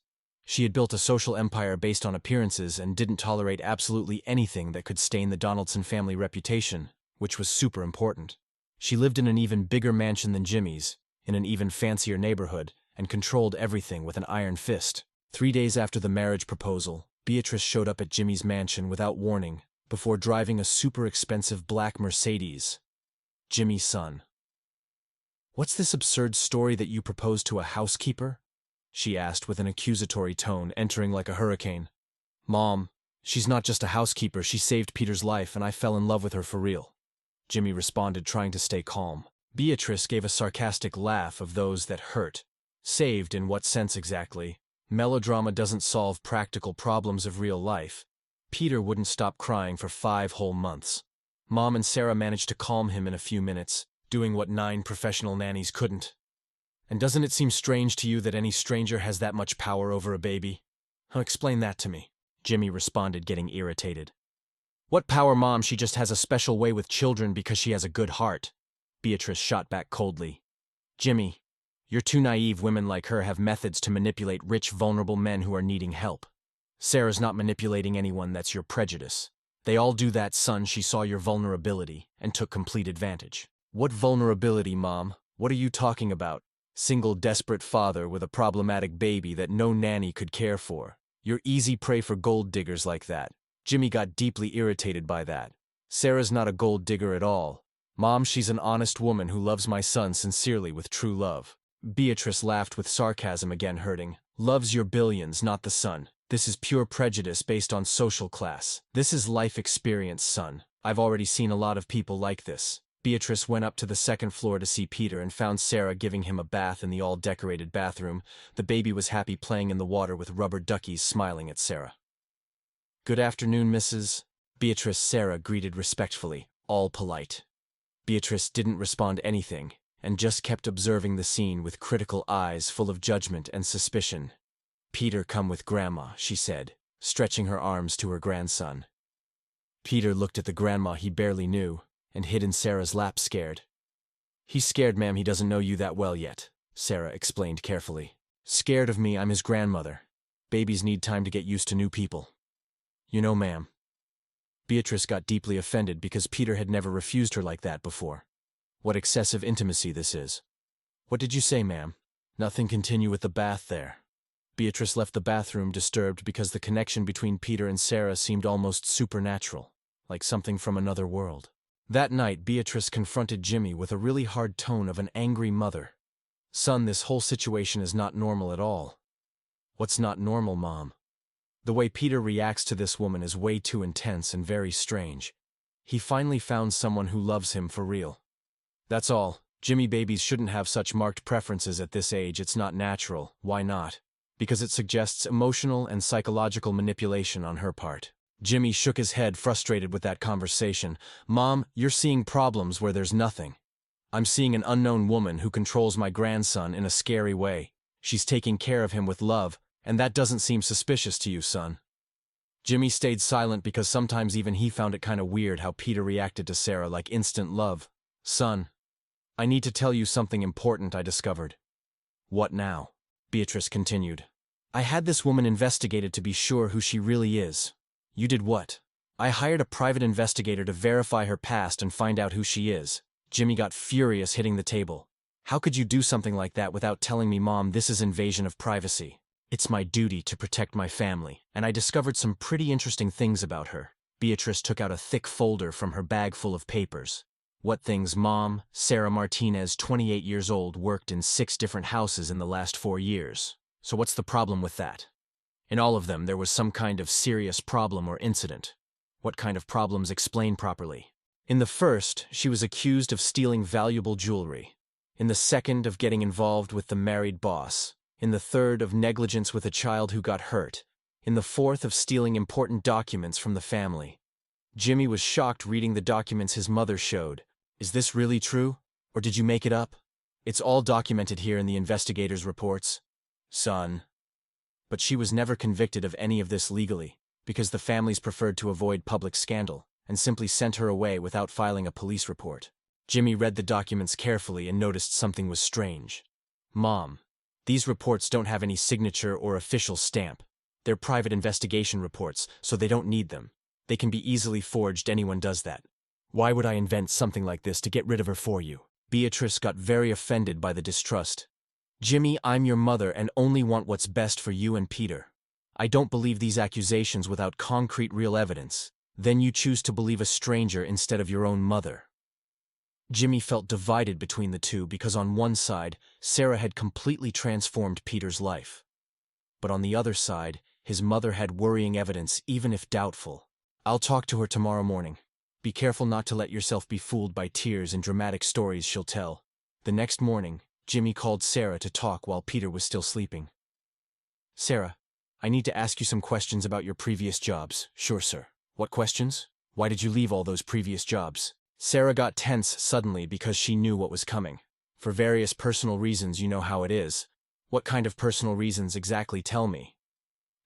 She had built a social empire based on appearances and didn't tolerate absolutely anything that could stain the Donaldson family reputation, which was super important. She lived in an even bigger mansion than Jimmy's, in an even fancier neighborhood, and controlled everything with an iron fist. 3 days after the marriage proposal, Beatrice showed up at Jimmy's mansion without warning, before driving a super expensive black Mercedes. Jimmy's son. "What's this absurd story that you proposed to a housekeeper?" she asked with an accusatory tone, entering like a hurricane. "Mom, she's not just a housekeeper, she saved Peter's life and I fell in love with her for real," Jimmy responded, trying to stay calm. Beatrice gave a sarcastic laugh of those that hurt. Saved in what sense exactly? Melodrama doesn't solve practical problems of real life. Peter wouldn't stop crying for 5 whole months. Mom and Sarah managed to calm him in a few minutes, doing what 9 professional nannies couldn't. And doesn't it seem strange to you that any stranger has that much power over a baby? Explain that to me, Jimmy responded, getting irritated. "What power, Mom? She just has a special way with children because she has a good heart," Beatrice shot back coldly. "Jimmy, you're too naive. Women like her have methods to manipulate rich, vulnerable men who are needing help. Sarah's not manipulating anyone, that's your prejudice. They all do that, son. She saw your vulnerability and took complete advantage." "What vulnerability, Mom? What are you talking about? Single, desperate father with a problematic baby that no nanny could care for. You're easy prey for gold diggers like that." Jimmy got deeply irritated by that. "Sarah's not a gold digger at all. Mom, she's an honest woman who loves my son sincerely with true love." Beatrice laughed with sarcasm, again hurting. "Loves your billions, not the son. This is pure prejudice based on social class. This is life experience, son. I've already seen a lot of people like this." Beatrice went up to the second floor to see Peter and found Sarah giving him a bath in the all-decorated bathroom. The baby was happy playing in the water with rubber duckies, smiling at Sarah. "Good afternoon, Mrs. Beatrice." Sarah greeted respectfully, all polite. Beatrice didn't respond anything, and just kept observing the scene with critical eyes full of judgment and suspicion. "Peter, come with Grandma," she said, stretching her arms to her grandson. Peter looked at the grandma he barely knew and hid in Sarah's lap scared. "He's scared, ma'am, he doesn't know you that well yet," Sarah explained carefully. "Scared of me, I'm his grandmother. Babies need time to get used to new people. You know, ma'am." Beatrice got deeply offended because Peter had never refused her like that before. What excessive intimacy this is. "What did you say, ma'am?" "Nothing, continue with the bath there." Beatrice left the bathroom disturbed because the connection between Peter and Sarah seemed almost supernatural, like something from another world. That night, Beatrice confronted Jimmy with a really hard tone of an angry mother. "Son, this whole situation is not normal at all." "What's not normal, Mom?" "The way Peter reacts to this woman is way too intense and very strange. He finally found someone who loves him for real. That's all. Jimmy, babies shouldn't have such marked preferences at this age. It's not natural." "Why not?" "Because it suggests emotional and psychological manipulation on her part." Jimmy shook his head, frustrated with that conversation. "Mom, you're seeing problems where there's nothing. I'm seeing an unknown woman who controls my grandson in a scary way. She's taking care of him with love, and that doesn't seem suspicious to you, son." Jimmy stayed silent because sometimes even he found it kind of weird how Peter reacted to Sarah like instant love. "Son, I need to tell you something important I discovered." "What now?" Beatrice continued. "I had this woman investigated to be sure who she really is." "You did what?" "I hired a private investigator to verify her past and find out who she is." Jimmy got furious, hitting the table. "How could you do something like that without telling me, Mom? This is invasion of privacy." "It's my duty to protect my family, and I discovered some pretty interesting things about her." Beatrice took out a thick folder from her bag full of papers. "What things, Mom?" "Sarah Martinez, 28 years old, worked in 6 different houses in the last 4 years. So what's the problem with that?" "In all of them, there was some kind of serious problem or incident." "What kind of problems? Explain properly." "In the first, she was accused of stealing valuable jewelry. In the second, of getting involved with the married boss. In the third, of negligence with a child who got hurt. In the fourth, of stealing important documents from the family." Jimmy was shocked reading the documents his mother showed. "Is this really true? Or did you make it up?" "It's all documented here in the investigators' reports." "Son." But she was never convicted of any of this legally, because the families preferred to avoid public scandal, and simply sent her away without filing a police report. Jimmy read the documents carefully and noticed something was strange. "Mom, these reports don't have any signature or official stamp. They're private investigation reports, so they don't need them. They can be easily forged, anyone does that. Why would I invent something like this to get rid of her for you?" Beatrice got very offended by the distrust. "Jimmy, I'm your mother and only want what's best for you and Peter. I don't believe these accusations without concrete real evidence. Then you choose to believe a stranger instead of your own mother." Jimmy felt divided between the two because on one side, Sarah had completely transformed Peter's life. But on the other side, his mother had worrying evidence, even if doubtful. "I'll talk to her tomorrow morning. Be careful not to let yourself be fooled by tears and dramatic stories she'll tell." The next morning, Jimmy called Sarah to talk while Peter was still sleeping. "Sarah, I need to ask you some questions about your previous jobs." "Sure, sir." "What questions? Why did you leave all those previous jobs?" Sarah got tense suddenly because she knew what was coming. "For various personal reasons, you know how it is." "What kind of personal reasons exactly? Tell me."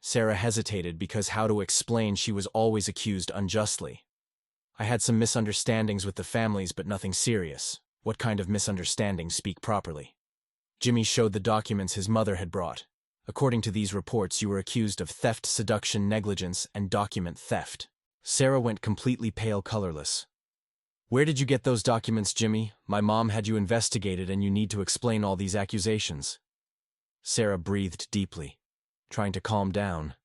Sarah hesitated because how to explain she was always accused unjustly. "I had some misunderstandings with the families, but nothing serious." "What kind of misunderstandings? Speak properly." Jimmy showed the documents his mother had brought. "According to these reports, you were accused of theft, seduction, negligence, and document theft." Sarah went completely pale, colorless. "Where did you get those documents, Jimmy? My mom had you investigated and you need to explain all these accusations." Sarah breathed deeply, trying to calm down.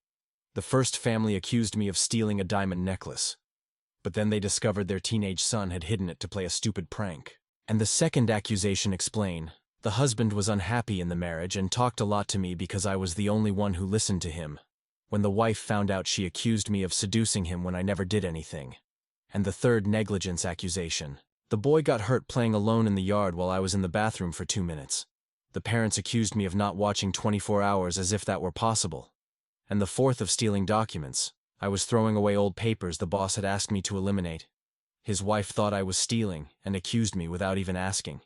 "The first family accused me of stealing a diamond necklace. But then they discovered their teenage son had hidden it to play a stupid prank. And the second accusation, explain. The husband was unhappy in the marriage and talked a lot to me because I was the only one who listened to him. When the wife found out, she accused me of seducing him when I never did anything." And the third negligence accusation. "The boy got hurt playing alone in the yard while I was in the bathroom for 2 minutes. The parents accused me of not watching 24 hours as if that were possible. And the fourth, of stealing documents. I was throwing away old papers the boss had asked me to eliminate. His wife thought I was stealing and accused me without even asking."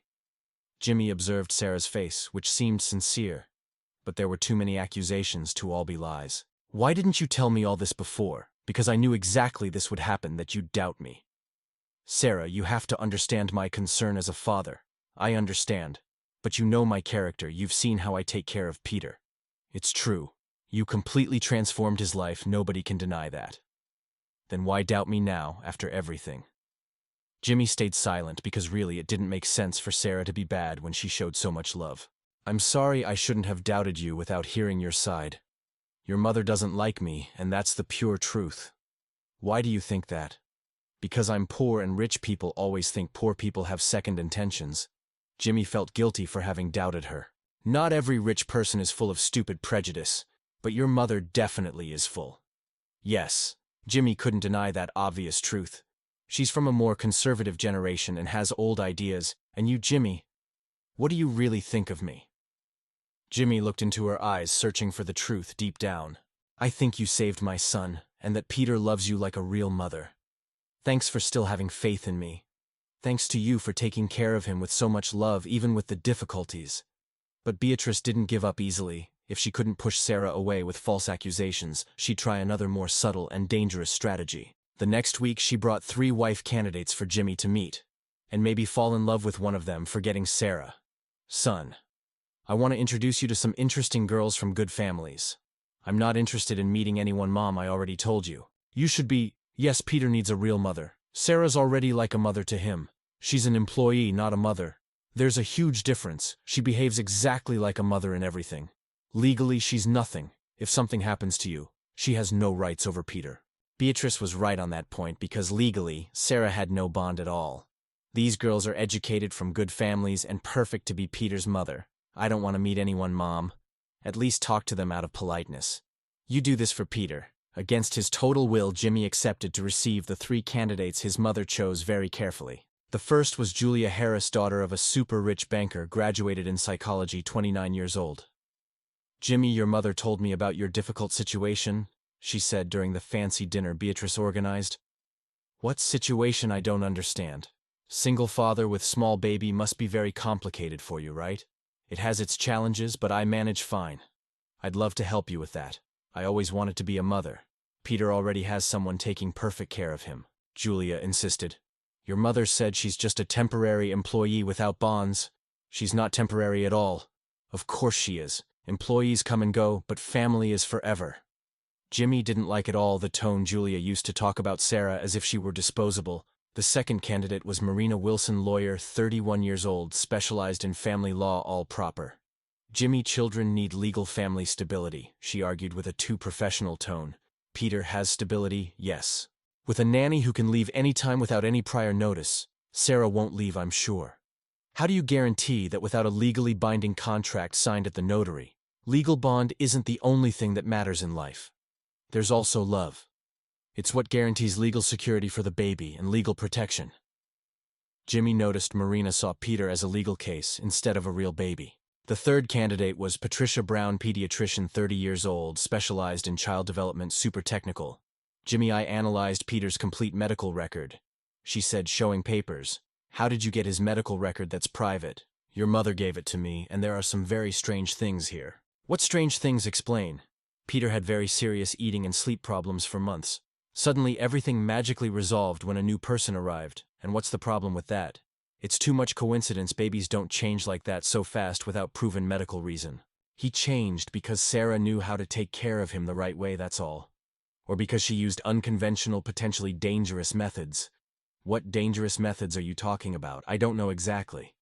Jimmy observed Sarah's face, which seemed sincere, but there were too many accusations to all be lies. Why didn't you tell me all this before? Because I knew exactly this would happen, that you'd doubt me. Sarah, you have to understand my concern as a father. I understand. But you know my character, you've seen how I take care of Peter. It's true. You completely transformed his life, nobody can deny that. Then why doubt me now, after everything? Jimmy stayed silent because really it didn't make sense for Sarah to be bad when she showed so much love. I'm sorry, I shouldn't have doubted you without hearing your side. Your mother doesn't like me, and that's the pure truth. Why do you think that? Because I'm poor and rich people always think poor people have second intentions. Jimmy felt guilty for having doubted her. Not every rich person is full of stupid prejudice, but your mother definitely is full. Yes, Jimmy couldn't deny that obvious truth. She's from a more conservative generation and has old ideas, and you, Jimmy, what do you really think of me? Jimmy looked into her eyes, searching for the truth deep down. I think you saved my son, and that Peter loves you like a real mother. Thanks for still having faith in me. Thanks to you for taking care of him with so much love, even with the difficulties. But Beatrice didn't give up easily. If she couldn't push Sarah away with false accusations, she'd try another more subtle and dangerous strategy. The next week, she brought 3 wife candidates for Jimmy to meet, and maybe fall in love with one of them, forgetting Sarah. Son, I want to introduce you to some interesting girls from good families. I'm not interested in meeting anyone, Mom, I already told you. You should be. Yes, Peter needs a real mother. Sarah's already like a mother to him. She's an employee, not a mother. There's a huge difference. She behaves exactly like a mother in everything. Legally, she's nothing. If something happens to you, she has no rights over Peter. Beatrice was right on that point because legally, Sarah had no bond at all. These girls are educated from good families and perfect to be Peter's mother. I don't want to meet anyone, Mom. At least talk to them out of politeness. You do this for Peter. Against his total will, Jimmy accepted to receive the 3 candidates his mother chose very carefully. The first was Julia Harris, daughter of a super-rich banker, graduated in psychology, 29 years old. Jimmy, your mother told me about your difficult situation, she said during the fancy dinner Beatrice organized. What situation? I don't understand. Single father with small baby must be very complicated for you, right? It has its challenges, but I manage fine. I'd love to help you with that. I always wanted to be a mother. Peter already has someone taking perfect care of him, Julia insisted. Your mother said she's just a temporary employee without bonds. She's not temporary at all. Of course she is. Employees come and go, but family is forever. Jimmy didn't like at all the tone Julia used to talk about Sarah as if she were disposable. The second candidate was Marina Wilson, lawyer, 31 years old, specialized in family law, all proper. Jimmy, children need legal family stability, she argued with a too professional tone. Peter has stability, yes. With a nanny who can leave any time without any prior notice. Sarah won't leave, I'm sure. How do you guarantee that without a legally binding contract signed at the notary? Legal bond isn't the only thing that matters in life. There's also love. It's what guarantees legal security for the baby and legal protection. Jimmy noticed Marina saw Peter as a legal case instead of a real baby. The third candidate was Patricia Brown, pediatrician, 30 years old, specialized in child development, super technical. Jimmy, I analyzed Peter's complete medical record, she said, showing papers. How did you get his medical record that's private? Your mother gave it to me, and there are some very strange things here. What strange things? Explain. Peter had very serious eating and sleep problems for months. Suddenly everything magically resolved when a new person arrived, and what's the problem with that? It's too much coincidence. Babies don't change like that so fast without proven medical reason. He changed because Sarah knew how to take care of him the right way, that's all. Or because she used unconventional, potentially dangerous methods. What dangerous methods are you talking about? I don't know exactly.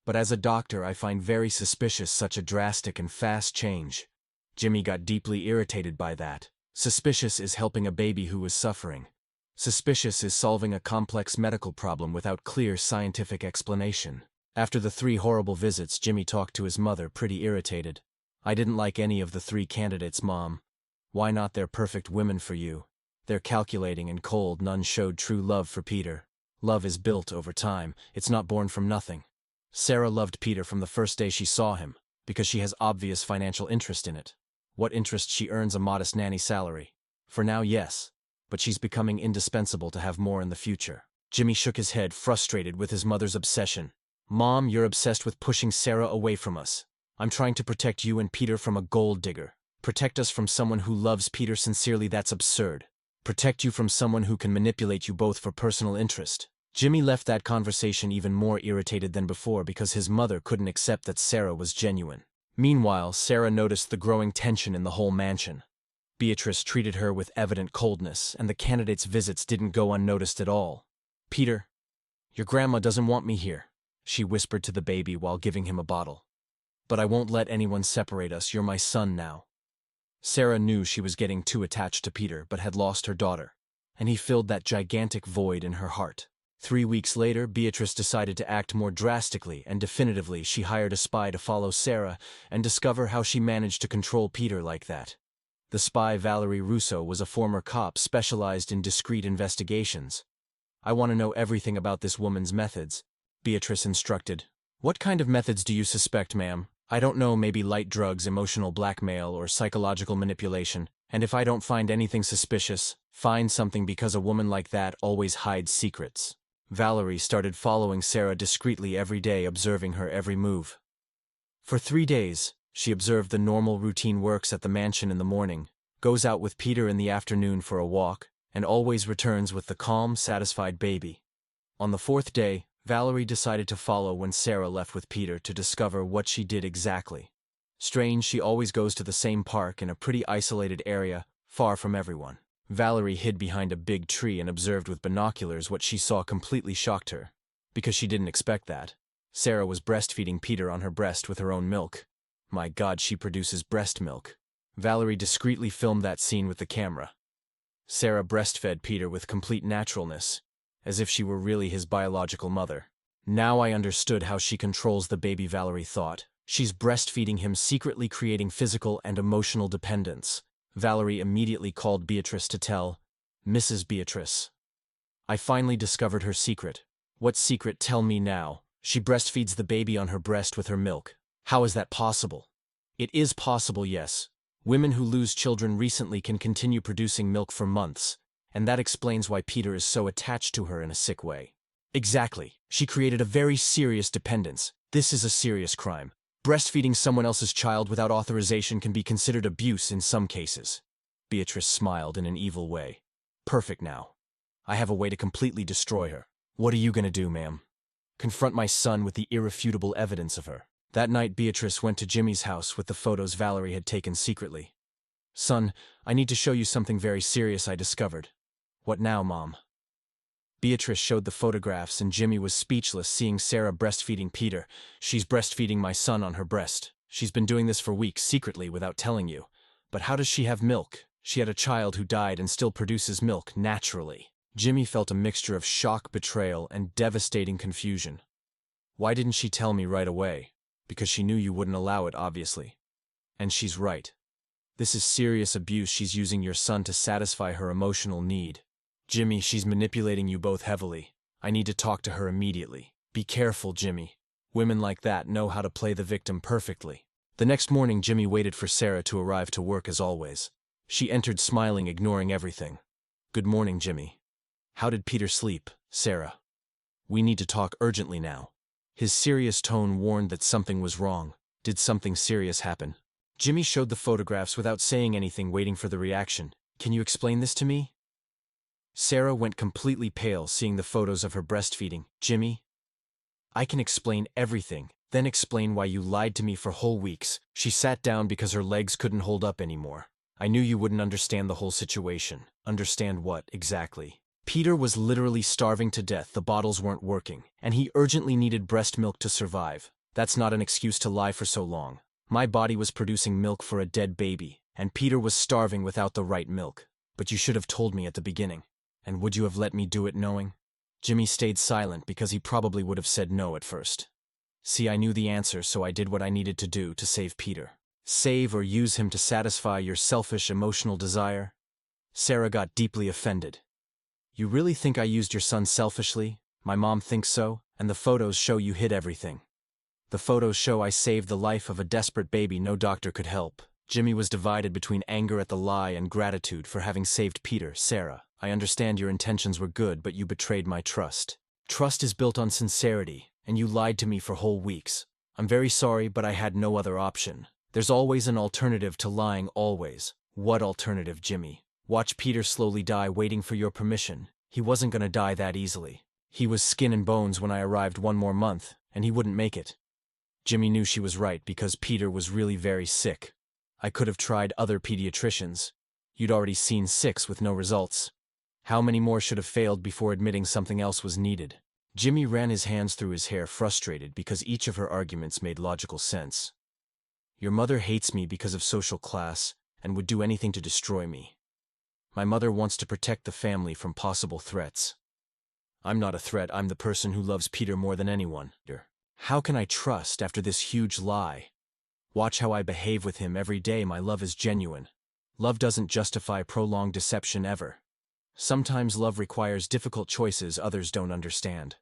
But as a doctor, I find very suspicious such a drastic and fast change. Jimmy got deeply irritated by that. Suspicious is helping a baby who was suffering. Suspicious is solving a complex medical problem without clear scientific explanation. After the 3 horrible visits, Jimmy talked to his mother, pretty irritated. I didn't like any of the 3 candidates, Mom. Why not? They're perfect women for you. They're calculating and cold. None showed true love for Peter. Love is built over time. It's not born from nothing. Sarah loved Peter from the first day she saw him, because she has obvious financial interest in it. What interest? She earns a modest nanny salary. For now, yes. But she's becoming indispensable to have more in the future. Jimmy shook his head, frustrated with his mother's obsession. Mom, you're obsessed with pushing Sarah away from us. I'm trying to protect you and Peter from a gold digger. Protect us from someone who loves Peter sincerely, that's absurd. Protect you from someone who can manipulate you both for personal interest. Jimmy left that conversation even more irritated than before because his mother couldn't accept that Sarah was genuine. Meanwhile, Sarah noticed the growing tension in the whole mansion. Beatrice treated her with evident coldness, and the candidate's visits didn't go unnoticed at all. "Peter, your grandma doesn't want me here," she whispered to the baby while giving him a bottle. "But I won't let anyone separate us, you're my son now." Sarah knew she was getting too attached to Peter but had lost her daughter, and he filled that gigantic void in her heart. 3 weeks later, Beatrice decided to act more drastically and definitively. She hired a spy to follow Sarah and discover how she managed to control Peter like that. The spy, Valerie Russo, was a former cop specialized in discreet investigations. "I want to know everything about this woman's methods," Beatrice instructed. "What kind of methods do you suspect, ma'am?" "I don't know, maybe light drugs, emotional blackmail, or psychological manipulation. And if I don't find anything suspicious, find something, because a woman like that always hides secrets." Valerie started following Sarah discreetly every day, observing her every move. For 3 days, she observed the normal routine: works at the mansion in the morning, goes out with Peter in the afternoon for a walk, and always returns with the calm, satisfied baby. On the 4th day, Valerie decided to follow when Sarah left with Peter to discover what she did exactly. Strange, she always goes to the same park in a pretty isolated area, far from everyone. Valerie hid behind a big tree and observed with binoculars. What she saw completely shocked her, because she didn't expect that. Sarah was breastfeeding Peter on her breast with her own milk. My God, she produces breast milk. Valerie discreetly filmed that scene with the camera. Sarah breastfed Peter with complete naturalness, as if she were really his biological mother. "Now I understood how she controls the baby," Valerie thought. "She's breastfeeding him, secretly creating physical and emotional dependence." Valerie immediately called Beatrice to tell Mrs. Beatrice. "I finally discovered her secret." "What secret? Tell me now." "She breastfeeds the baby on her breast with her milk." "How is that possible?" "It is possible, yes. Women who lose children recently can continue producing milk for months, and that explains why Peter is so attached to her in a sick way." "Exactly. She created a very serious dependence. This is a serious crime. Breastfeeding someone else's child without authorization can be considered abuse in some cases." Beatrice smiled in an evil way. "Perfect now. I have a way to completely destroy her." "What are you going to do, ma'am?" "Confront my son with the irrefutable evidence of her." That night, Beatrice went to Jimmy's house with the photos Valerie had taken secretly. "Son, I need to show you something very serious I discovered." "What now, Mom?" Beatrice showed the photographs, and Jimmy was speechless seeing Sarah breastfeeding Peter. "She's breastfeeding my son on her breast. She's been doing this for weeks, secretly, without telling you. But how does she have milk? She had a child who died and still produces milk naturally." Jimmy felt a mixture of shock, betrayal, and devastating confusion. "Why didn't she tell me right away?" "Because she knew you wouldn't allow it, obviously." "And she's right. This is serious abuse. She's using your son to satisfy her emotional need." "Jimmy, she's manipulating you both heavily. I need to talk to her immediately." "Be careful, Jimmy. Women like that know how to play the victim perfectly." The next morning, Jimmy waited for Sarah to arrive to work as always. She entered smiling, ignoring everything. "Good morning, Jimmy. How did Peter sleep?" "Sarah, we need to talk urgently now." His serious tone warned that something was wrong. Did something serious happen? Jimmy showed the photographs without saying anything, waiting for the reaction. "Can you explain this to me?" Sarah went completely pale seeing the photos of her breastfeeding. "Jimmy, I can explain everything, then explain why you lied to me for whole weeks." She sat down because her legs couldn't hold up anymore. "I knew you wouldn't understand the whole situation." "Understand what, exactly?" "Peter was literally starving to death, the bottles weren't working, and he urgently needed breast milk to survive. That's not an excuse to lie for so long. My body was producing milk for a dead baby, and Peter was starving without the right milk. But you should have told me at the beginning. And would you have let me do it knowing?" Jimmy stayed silent because he probably would have said no at first. "See, I knew the answer, so I did what I needed to do to save Peter." "Save or use him to satisfy your selfish emotional desire?" Sarah got deeply offended. "You really think I used your son selfishly? My mom thinks so, and the photos show you hid everything." "The photos show I saved the life of a desperate baby no doctor could help." Jimmy was divided between anger at the lie and gratitude for having saved Peter. "Sarah, I understand your intentions were good, but you betrayed my trust. Trust is built on sincerity, and you lied to me for whole weeks. I'm very sorry, but I had no other option. There's always an alternative to lying, always. What alternative, Jimmy? Watch Peter slowly die waiting for your permission. He wasn't gonna die that easily. He was skin and bones when I arrived one more month, and he wouldn't make it. Jimmy knew she was right because Peter was really very sick. I could have tried other pediatricians. You'd already seen 6 with no results. How many more should have failed before admitting something else was needed? Jimmy ran his hands through his hair, frustrated because each of her arguments made logical sense. Your mother hates me because of social class and would do anything to destroy me. My mother wants to protect the family from possible threats. I'm not a threat, I'm the person who loves Peter more than anyone. How can I trust after this huge lie? Watch how I behave with him every day. My love is genuine. Love doesn't justify prolonged deception ever. Sometimes love requires difficult choices others don't understand.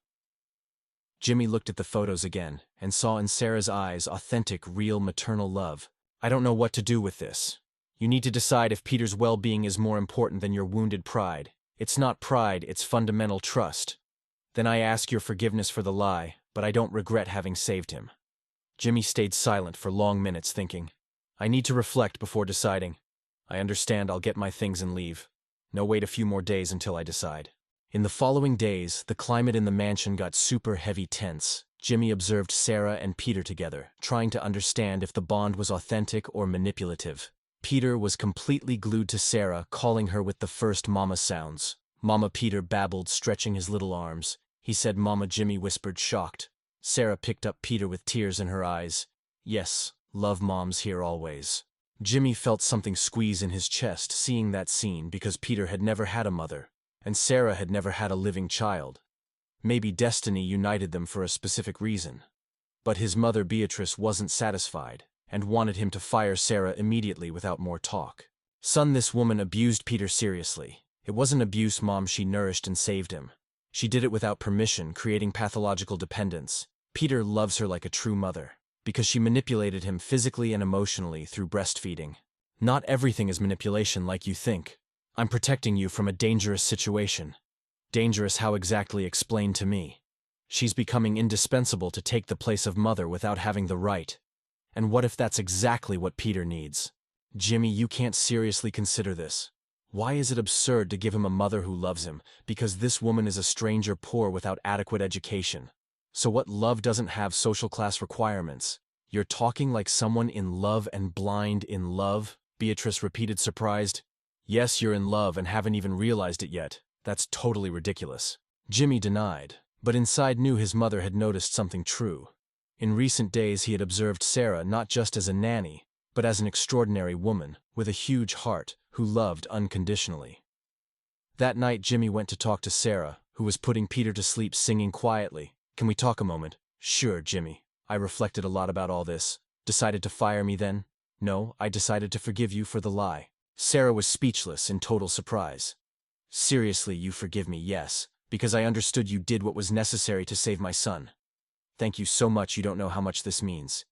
Jimmy looked at the photos again and saw in Sarah's eyes authentic, real maternal love. I don't know what to do with this. You need to decide if Peter's well-being is more important than your wounded pride. It's not pride, it's fundamental trust. Then I ask your forgiveness for the lie, but I don't regret having saved him. Jimmy stayed silent for long minutes, thinking. I need to reflect before deciding. I understand, I'll get my things and leave. No, wait a few more days until I decide. In the following days, the climate in the mansion got super heavy tense. Jimmy observed Sarah and Peter together, trying to understand if the bond was authentic or manipulative. Peter was completely glued to Sarah, calling her with the first mama sounds. Mama, Peter babbled, stretching his little arms. He said mama, Jimmy whispered, shocked. Sarah picked up Peter with tears in her eyes. Yes, love moms here always. Jimmy felt something squeeze in his chest seeing that scene because Peter had never had a mother, and Sarah had never had a living child. Maybe destiny united them for a specific reason. But his mother Beatrice wasn't satisfied and wanted him to fire Sarah immediately without more talk. Son, this woman abused Peter seriously. It wasn't abuse, Mom, she nourished and saved him. She did it without permission, creating pathological dependence. Peter loves her like a true mother, because she manipulated him physically and emotionally through breastfeeding. Not everything is manipulation like you think. I'm protecting you from a dangerous situation. Dangerous how exactly? Explain to me. She's becoming indispensable to take the place of mother without having the right. And what if that's exactly what Peter needs? Jimmy, you can't seriously consider this. Why is it absurd to give him a mother who loves him? Because this woman is a stranger, poor, without adequate education. So what? Love doesn't have social class requirements. You're talking like someone in love and blind in love? Beatrice repeated, surprised. Yes, you're in love and haven't even realized it yet. That's totally ridiculous. Jimmy denied, but inside knew his mother had noticed something true. In recent days he had observed Sarah not just as a nanny, but as an extraordinary woman with a huge heart who loved unconditionally. That night Jimmy went to talk to Sarah, who was putting Peter to sleep, singing quietly. Can we talk a moment? Sure, Jimmy. I reflected a lot about all this. Decided to fire me then? No, I decided to forgive you for the lie. Sarah was speechless in total surprise. Seriously, you forgive me? Yes, because I understood you did what was necessary to save my son. Thank you so much. You don't know how much this means.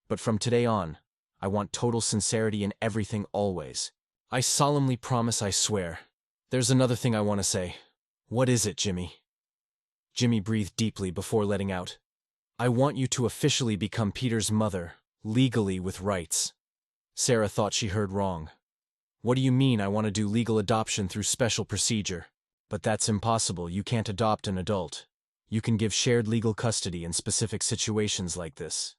But from today on, I want total sincerity in everything always. I solemnly promise, I swear. There's another thing I want to say. What is it, Jimmy? Jimmy breathed deeply before letting out. I want you to officially become Peter's mother, legally with rights. Sarah thought she heard wrong. What do you mean I want to do legal adoption through special procedure? But that's impossible. You can't adopt an adult. You can give shared legal custody in specific situations like this.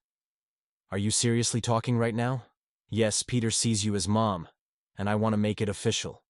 Are you seriously talking right now? Yes, Peter sees you as mom, and I want to make it official.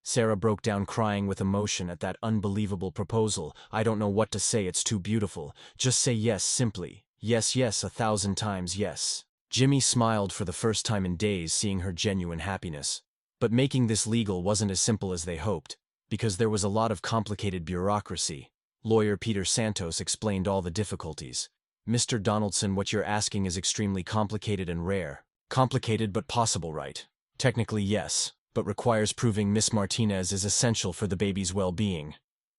Sarah broke down crying with emotion at that unbelievable proposal. I don't know what to say, it's too beautiful. Just say yes, simply. Yes, yes, 1,000 times yes. Jimmy smiled for the first time in days, seeing her genuine happiness. But making this legal wasn't as simple as they hoped, because there was a lot of complicated bureaucracy. Lawyer Peter Santos explained all the difficulties. Mr. Donaldson, what you're asking is extremely complicated and rare. Complicated but possible, right? Technically, yes, but requires proving Miss Martinez is essential for the baby's well-being.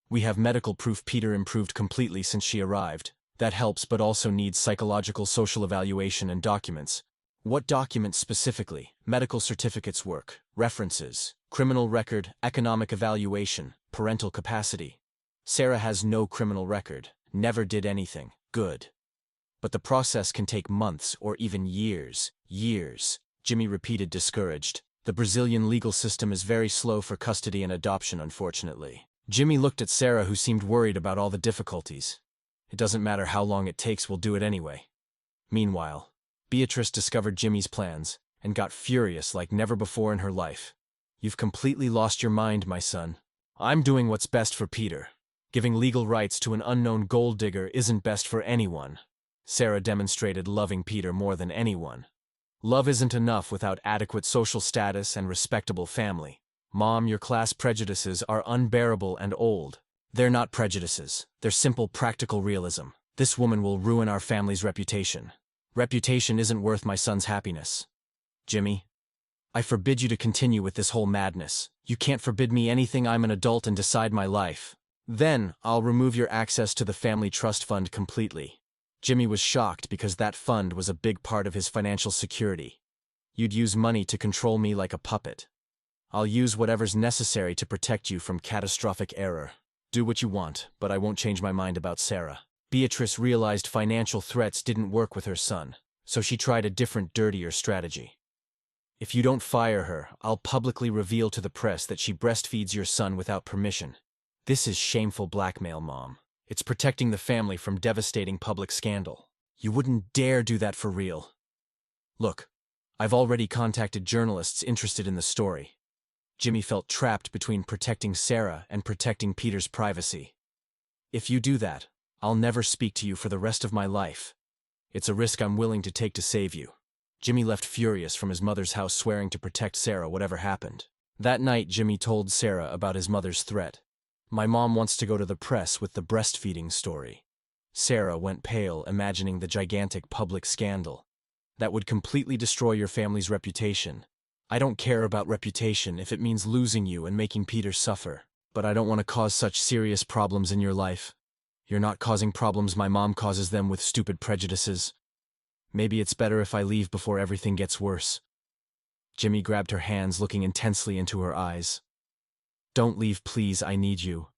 We have medical proof Peter improved completely since she arrived. That helps, but also needs psychological social evaluation and documents. What documents specifically? Medical certificates work, references, criminal record, economic evaluation, parental capacity. Sarah has no criminal record, never did anything. Good. But the process can take months or even years. Years, Jimmy repeated, discouraged. The Brazilian legal system is very slow for custody and adoption, unfortunately. Jimmy looked at Sarah, who seemed worried about all the difficulties. It doesn't matter how long it takes, we'll do it anyway. Meanwhile, Beatrice discovered Jimmy's plans and got furious like never before in her life. You've completely lost your mind, my son. I'm doing what's best for Peter. Giving legal rights to an unknown gold digger isn't best for anyone. Sarah demonstrated loving Peter more than anyone. Love isn't enough without adequate social status and respectable family. Mom, your class prejudices are unbearable and old. They're not prejudices. They're simple practical realism. This woman will ruin our family's reputation. Reputation isn't worth my son's happiness. Jimmy, I forbid you to continue with this whole madness. You can't forbid me anything. I'm an adult and decide my life. Then, I'll remove your access to the family trust fund completely. Jimmy was shocked because that fund was a big part of his financial security. You'd use money to control me like a puppet. I'll use whatever's necessary to protect you from catastrophic error. Do what you want, but I won't change my mind about Sarah. Beatrice realized financial threats didn't work with her son, so she tried a different, dirtier strategy. If you don't fire her, I'll publicly reveal to the press that she breastfeeds your son without permission. This is shameful blackmail, Mom. It's protecting the family from devastating public scandal. You wouldn't dare do that for real. Look, I've already contacted journalists interested in the story. Jimmy felt trapped between protecting Sarah and protecting Peter's privacy. If you do that, I'll never speak to you for the rest of my life. It's a risk I'm willing to take to save you. Jimmy left furious from his mother's house, swearing to protect Sarah whatever happened. That night, Jimmy told Sarah about his mother's threat. My mom wants to go to the press with the breastfeeding story. Sarah went pale, imagining the gigantic public scandal. That would completely destroy your family's reputation. I don't care about reputation if it means losing you and making Peter suffer, but I don't want to cause such serious problems in your life. You're not causing problems, my mom causes them with stupid prejudices. Maybe it's better if I leave before everything gets worse. Jimmy grabbed her hands, looking intensely into her eyes. Don't leave, please, I need you.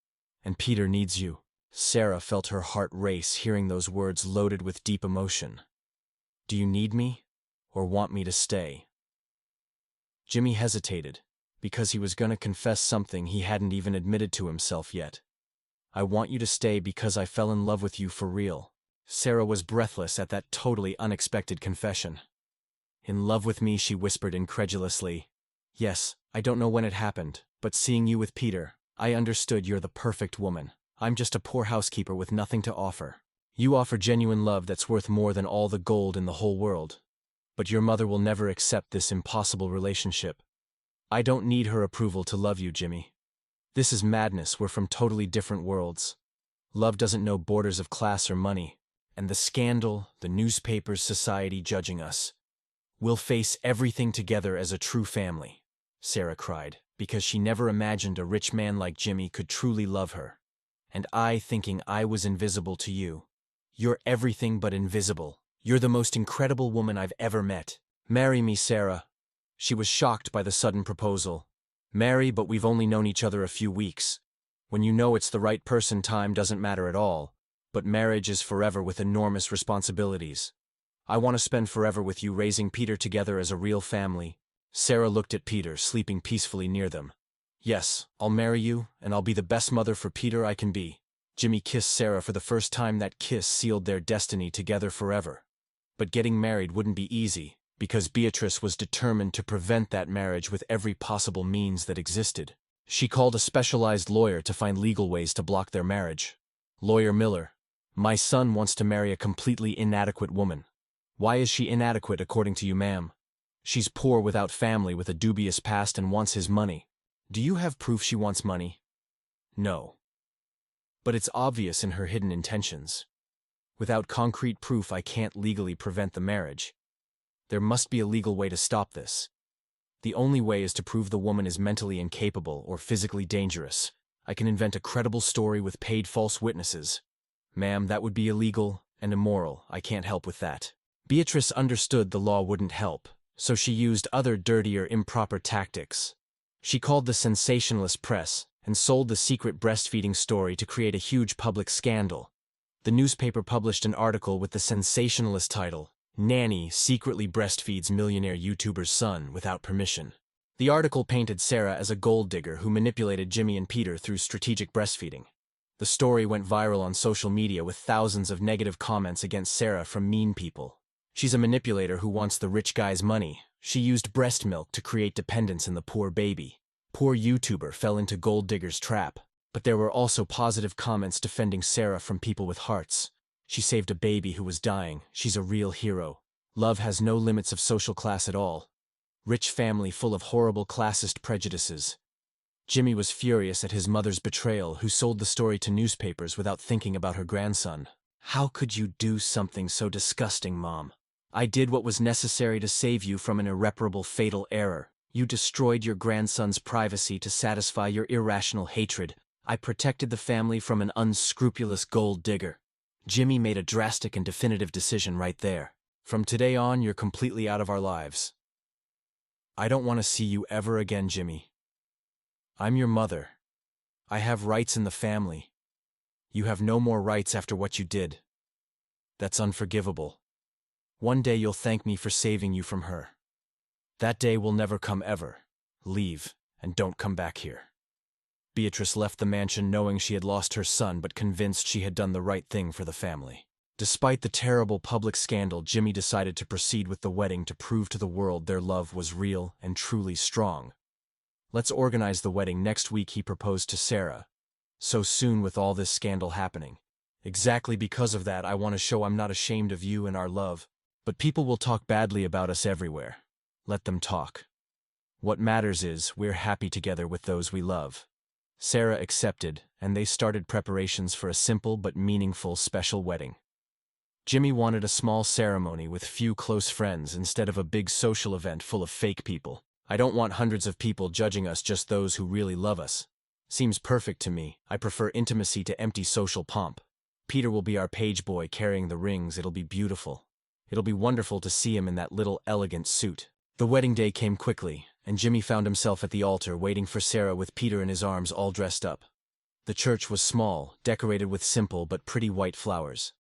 And Peter needs you. Sarah felt her heart race, hearing those words loaded with deep emotion. Do you need me, or want me to stay? Jimmy hesitated, because he was going to confess something he hadn't even admitted to himself yet. I want you to stay because I fell in love with you for real. Sarah was breathless at that totally unexpected confession. In love with me, she whispered incredulously. Yes, I don't know when it happened, but seeing you with Peter, I understood you're the perfect woman. I'm just a poor housekeeper with nothing to offer. You offer genuine love that's worth more than all the gold in the whole world. But your mother will never accept this impossible relationship. I don't need her approval to love you, Jimmy. This is madness. We're from totally different worlds. Love doesn't know borders of class or money. And the scandal, the newspapers, society judging us. We'll face everything together as a true family, Sarah cried, because she never imagined a rich man like Jimmy could truly love her. And I, thinking I was invisible to you. You're everything but invisible. You're the most incredible woman I've ever met. Marry me, Sarah. She was shocked by the sudden proposal. Marry, but we've only known each other a few weeks. When you know it's the right person, time doesn't matter at all. But marriage is forever with enormous responsibilities. I want to spend forever with you, raising Peter together as a real family. Sarah looked at Peter, sleeping peacefully near them. Yes, I'll marry you, and I'll be the best mother for Peter I can be. Jimmy kissed Sarah for the first time. That kiss sealed their destiny together forever. But getting married wouldn't be easy, because Beatrice was determined to prevent that marriage with every possible means that existed. She called a specialized lawyer to find legal ways to block their marriage. Lawyer Miller, my son wants to marry a completely inadequate woman. Why is she inadequate according to you, ma'am? She's poor, without family, with a dubious past, and wants his money. Do you have proof she wants money? No. But it's obvious in her hidden intentions. Without concrete proof, I can't legally prevent the marriage. There must be a legal way to stop this. The only way is to prove the woman is mentally incapable or physically dangerous. I can invent a credible story with paid false witnesses. Ma'am, that would be illegal and immoral. I can't help with that. Beatrice understood the law wouldn't help, so she used other dirtier, improper tactics. She called the sensationalist press and sold the secret breastfeeding story to create a huge public scandal. The newspaper published an article with the sensationalist title, "Nanny Secretly Breastfeeds Millionaire YouTuber's Son Without Permission." The article painted Sarah as a gold digger who manipulated Jimmy and Peter through strategic breastfeeding. The story went viral on social media with thousands of negative comments against Sarah from mean people. She's a manipulator who wants the rich guy's money. She used breast milk to create dependence in the poor baby. Poor YouTuber fell into gold digger's trap. But there were also positive comments defending Sarah from people with hearts. She saved a baby who was dying. She's a real hero. Love has no limits of social class at all. Rich family full of horrible classist prejudices. Jimmy was furious at his mother's betrayal, who sold the story to newspapers without thinking about her grandson. "How could you do something so disgusting, Mom? I did what was necessary to save you from an irreparable fatal error. You destroyed your grandson's privacy to satisfy your irrational hatred. I protected the family from an unscrupulous gold digger." Jimmy made a drastic and definitive decision right there. "From today on, you're completely out of our lives. I don't want to see you ever again, Jimmy. I'm your mother. I have rights in the family. You have no more rights after what you did. That's unforgivable. One day you'll thank me for saving you from her. That day will never come ever. Leave, and don't come back here." Beatrice left the mansion knowing she had lost her son, but convinced she had done the right thing for the family. Despite the terrible public scandal, Jimmy decided to proceed with the wedding to prove to the world their love was real and truly strong. "Let's organize the wedding next week," he proposed to Sarah. "So soon with all this scandal happening. Exactly because of that, I want to show I'm not ashamed of you and our love. But people will talk badly about us everywhere. Let them talk. What matters is we're happy together with those we love." Sarah accepted, and they started preparations for a simple but meaningful special wedding. Jimmy wanted a small ceremony with few close friends instead of a big social event full of fake people. "I don't want hundreds of people judging us, just those who really love us. Seems perfect to me. I prefer intimacy to empty social pomp. Peter will be our page boy carrying the rings. It'll be beautiful. It'll be wonderful to see him in that little elegant suit." The wedding day came quickly, and Jimmy found himself at the altar waiting for Sarah with Peter in his arms all dressed up. The church was small, decorated with simple but pretty white flowers.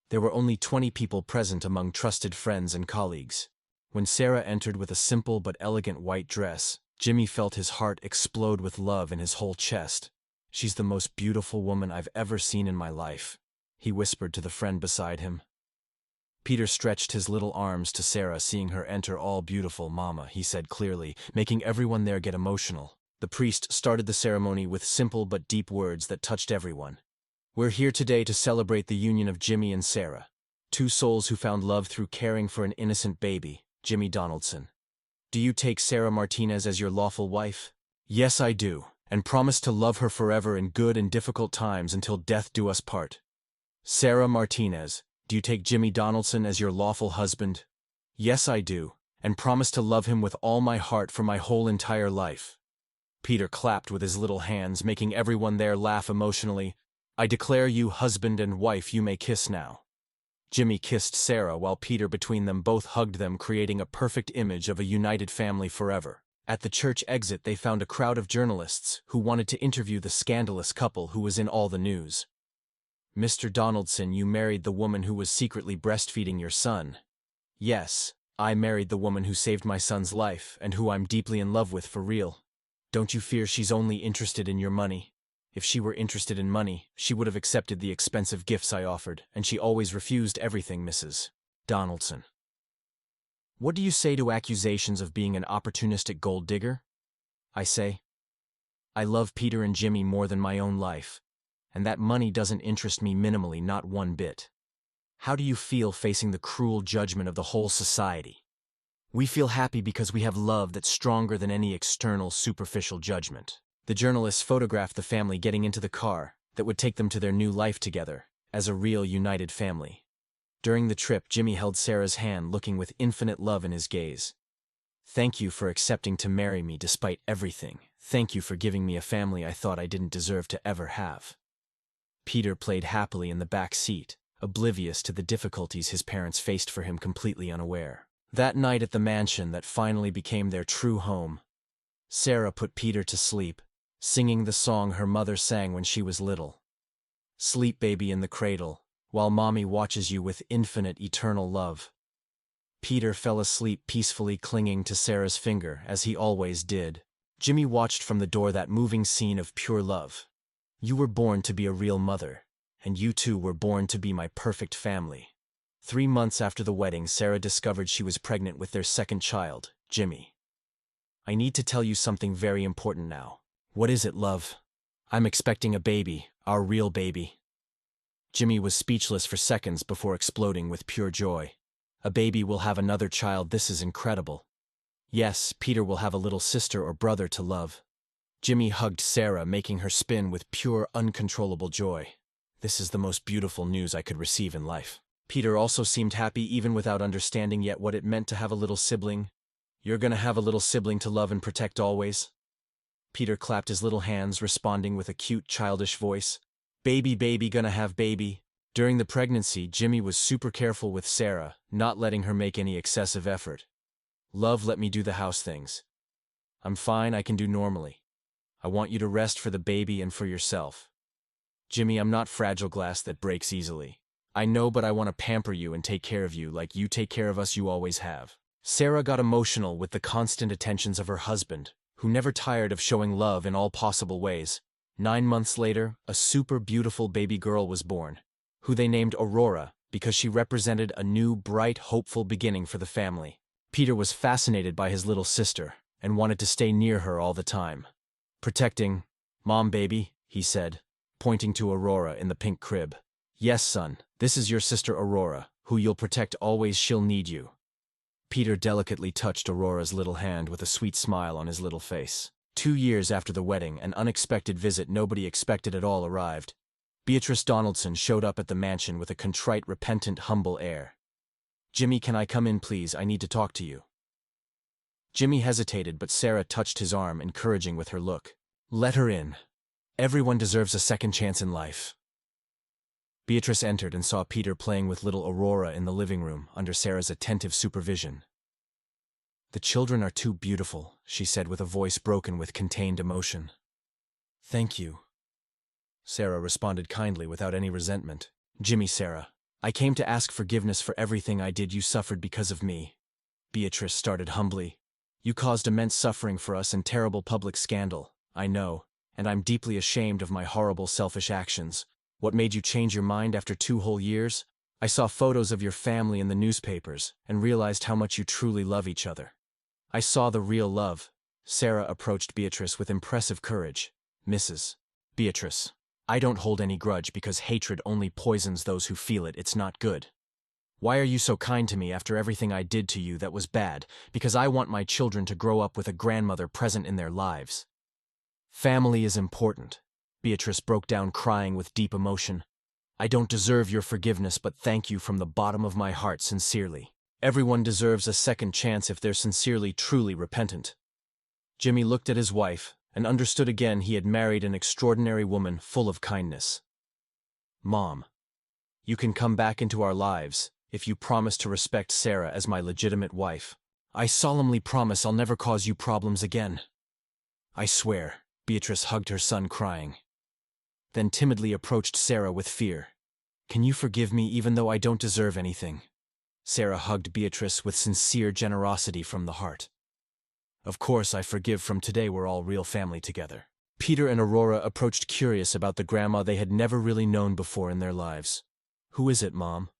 There were only 20 people present among trusted friends and colleagues. When Sarah entered with a simple but elegant white dress, Jimmy felt his heart explode with love in his whole chest. "She's the most beautiful woman I've ever seen in my life," he whispered to the friend beside him. Peter stretched his little arms to Sarah, seeing her enter all beautiful. "Mama," he said clearly, making everyone there get emotional. The priest started the ceremony with simple but deep words that touched everyone. "We're here today to celebrate the union of Jimmy and Sarah, two souls who found love through caring for an innocent baby, Jimmy Donaldson. Do you take Sarah Martinez as your lawful wife?" "Yes, I do, and promise to love her forever in good and difficult times until death do us part." "Sarah Martinez, do you take Jimmy Donaldson as your lawful husband?" "Yes, I do, and promise to love him with all my heart for my whole entire life." Peter clapped with his little hands, making everyone there laugh emotionally. "I declare you husband and wife. You may kiss now." Jimmy kissed Sarah while Peter between them both hugged them, creating a perfect image of a united family forever. At the church exit, they found a crowd of journalists who wanted to interview the scandalous couple who was in all the news. "Mr. Donaldson, you married the woman who was secretly breastfeeding your son." "Yes, I married the woman who saved my son's life and who I'm deeply in love with for real." "Don't you fear she's only interested in your money? If she were interested in money, she would have accepted the expensive gifts I offered, and she always refused everything, Mrs. Donaldson." "What do you say to accusations of being an opportunistic gold digger?" "I say, I love Peter and Jimmy more than my own life, and that money doesn't interest me minimally, not one bit." "How do you feel facing the cruel judgment of the whole society?" "We feel happy because we have love that's stronger than any external, superficial judgment." The journalists photographed the family getting into the car that would take them to their new life together, as a real united family. During the trip, Jimmy held Sarah's hand, looking with infinite love in his gaze. "Thank you for accepting to marry me despite everything. Thank you for giving me a family I thought I didn't deserve to ever have." Peter played happily in the back seat, oblivious to the difficulties his parents faced for him, completely unaware. That night at the mansion that finally became their true home, Sarah put Peter to sleep, singing the song her mother sang when she was little. "Sleep, baby, in the cradle, while Mommy watches you with infinite eternal love. Peter fell asleep peacefully clinging to Sarah's finger, as he always did. Jimmy watched from the door that moving scene of pure love. You were born to be a real mother, and you two were born to be my perfect family. 3 months after the wedding, Sarah discovered she was pregnant with their second child, Jimmy. I need to tell you something very important now. What is it, love? I'm expecting a baby, our real baby. Jimmy was speechless for seconds before exploding with pure joy. A baby will have another child, this is incredible. Yes, Peter will have a little sister or brother to love. Jimmy hugged Sarah, making her spin with pure, uncontrollable joy. This is the most beautiful news I could receive in life. Peter also seemed happy even without understanding yet what it meant to have a little sibling. You're gonna have a little sibling to love and protect always? Peter clapped his little hands, responding with a cute, childish voice. Baby, baby, gonna have baby. During the pregnancy, Jimmy was super careful with Sarah, not letting her make any excessive effort. Love, let me do the house things. I'm fine, I can do normally. I want you to rest for the baby and for yourself. Jimmy, I'm not fragile glass that breaks easily. I know, but I want to pamper you and take care of you like you take care of us, you always have. Sarah got emotional with the constant attentions of her husband, who never tired of showing love in all possible ways. 9 months later, a super beautiful baby girl was born, who they named Aurora because she represented a new, bright, hopeful beginning for the family. Peter was fascinated by his little sister and wanted to stay near her all the time. Protecting, Mom, baby, he said, pointing to Aurora in the pink crib. Yes, son, this is your sister Aurora, who you'll protect always, she'll need you. Peter delicately touched Aurora's little hand with a sweet smile on his little face. 2 years after the wedding, an unexpected visit nobody expected at all arrived. Beatrice Donaldson showed up at the mansion with a contrite, repentant, humble air. Jimmy, can I come in, please? I need to talk to you. Jimmy hesitated, but Sarah touched his arm, encouraging with her look. Let her in. Everyone deserves a second chance in life. Beatrice entered and saw Peter playing with little Aurora in the living room under Sarah's attentive supervision. The children are too beautiful, she said with a voice broken with contained emotion. Thank you. Sarah responded kindly without any resentment. Jimmy, Sarah, I came to ask forgiveness for everything I did. You suffered because of me. Beatrice started humbly. You caused immense suffering for us and terrible public scandal, I know, and I'm deeply ashamed of my horrible, selfish actions. What made you change your mind after 2 whole years? I saw photos of your family in the newspapers and realized how much you truly love each other. I saw the real love. Sarah approached Beatrice with impressive courage. Mrs. Beatrice, I don't hold any grudge because hatred only poisons those who feel it. It's not good. Why are you so kind to me after everything I did to you that was bad? Because I want my children to grow up with a grandmother present in their lives. Family is important. Beatrice broke down crying with deep emotion. I don't deserve your forgiveness, but thank you from the bottom of my heart sincerely. Everyone deserves a second chance if they're sincerely, truly repentant. Jimmy looked at his wife and understood again he had married an extraordinary woman full of kindness. Mom, you can come back into our lives if you promise to respect Sarah as my legitimate wife. I solemnly promise I'll never cause you problems again. I swear. Beatrice hugged her son, crying. Then timidly approached Sarah with fear. Can you forgive me even though I don't deserve anything? Sarah hugged Beatrice with sincere generosity from the heart. Of course I forgive. From today we're all real family together. Peter and Aurora approached curious about the grandma they had never really known before in their lives. Who is it, Mom?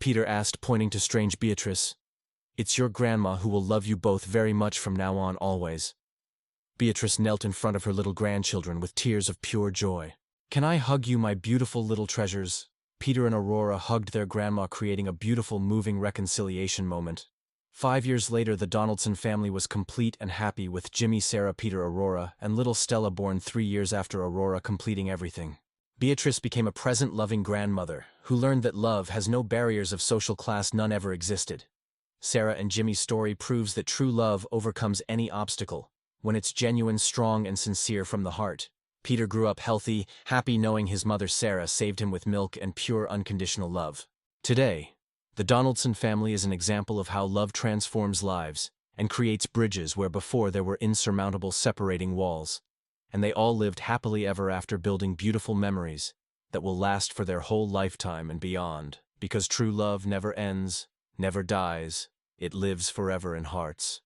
Peter asked, pointing to strange Beatrice. It's your grandma, who will love you both very much from now on, always. Beatrice knelt in front of her little grandchildren with tears of pure joy. Can I hug you, my beautiful little treasures? Peter and Aurora hugged their grandma, creating a beautiful, moving reconciliation moment. 5 years later, the Donaldson family was complete and happy, with Jimmy, Sarah, Peter, Aurora, and little Stella born 3 years after Aurora, completing everything. Beatrice became a present, loving grandmother who learned that love has no barriers of social class, none ever existed. Sarah and Jimmy's story proves that true love overcomes any obstacle when it's genuine, strong, and sincere from the heart. Peter grew up healthy, happy, knowing his mother Sarah saved him with milk and pure, unconditional love. Today, the Donaldson family is an example of how love transforms lives and creates bridges where before there were insurmountable separating walls. And they all lived happily ever after, building beautiful memories that will last for their whole lifetime and beyond, because true love never ends, never dies, it lives forever in hearts.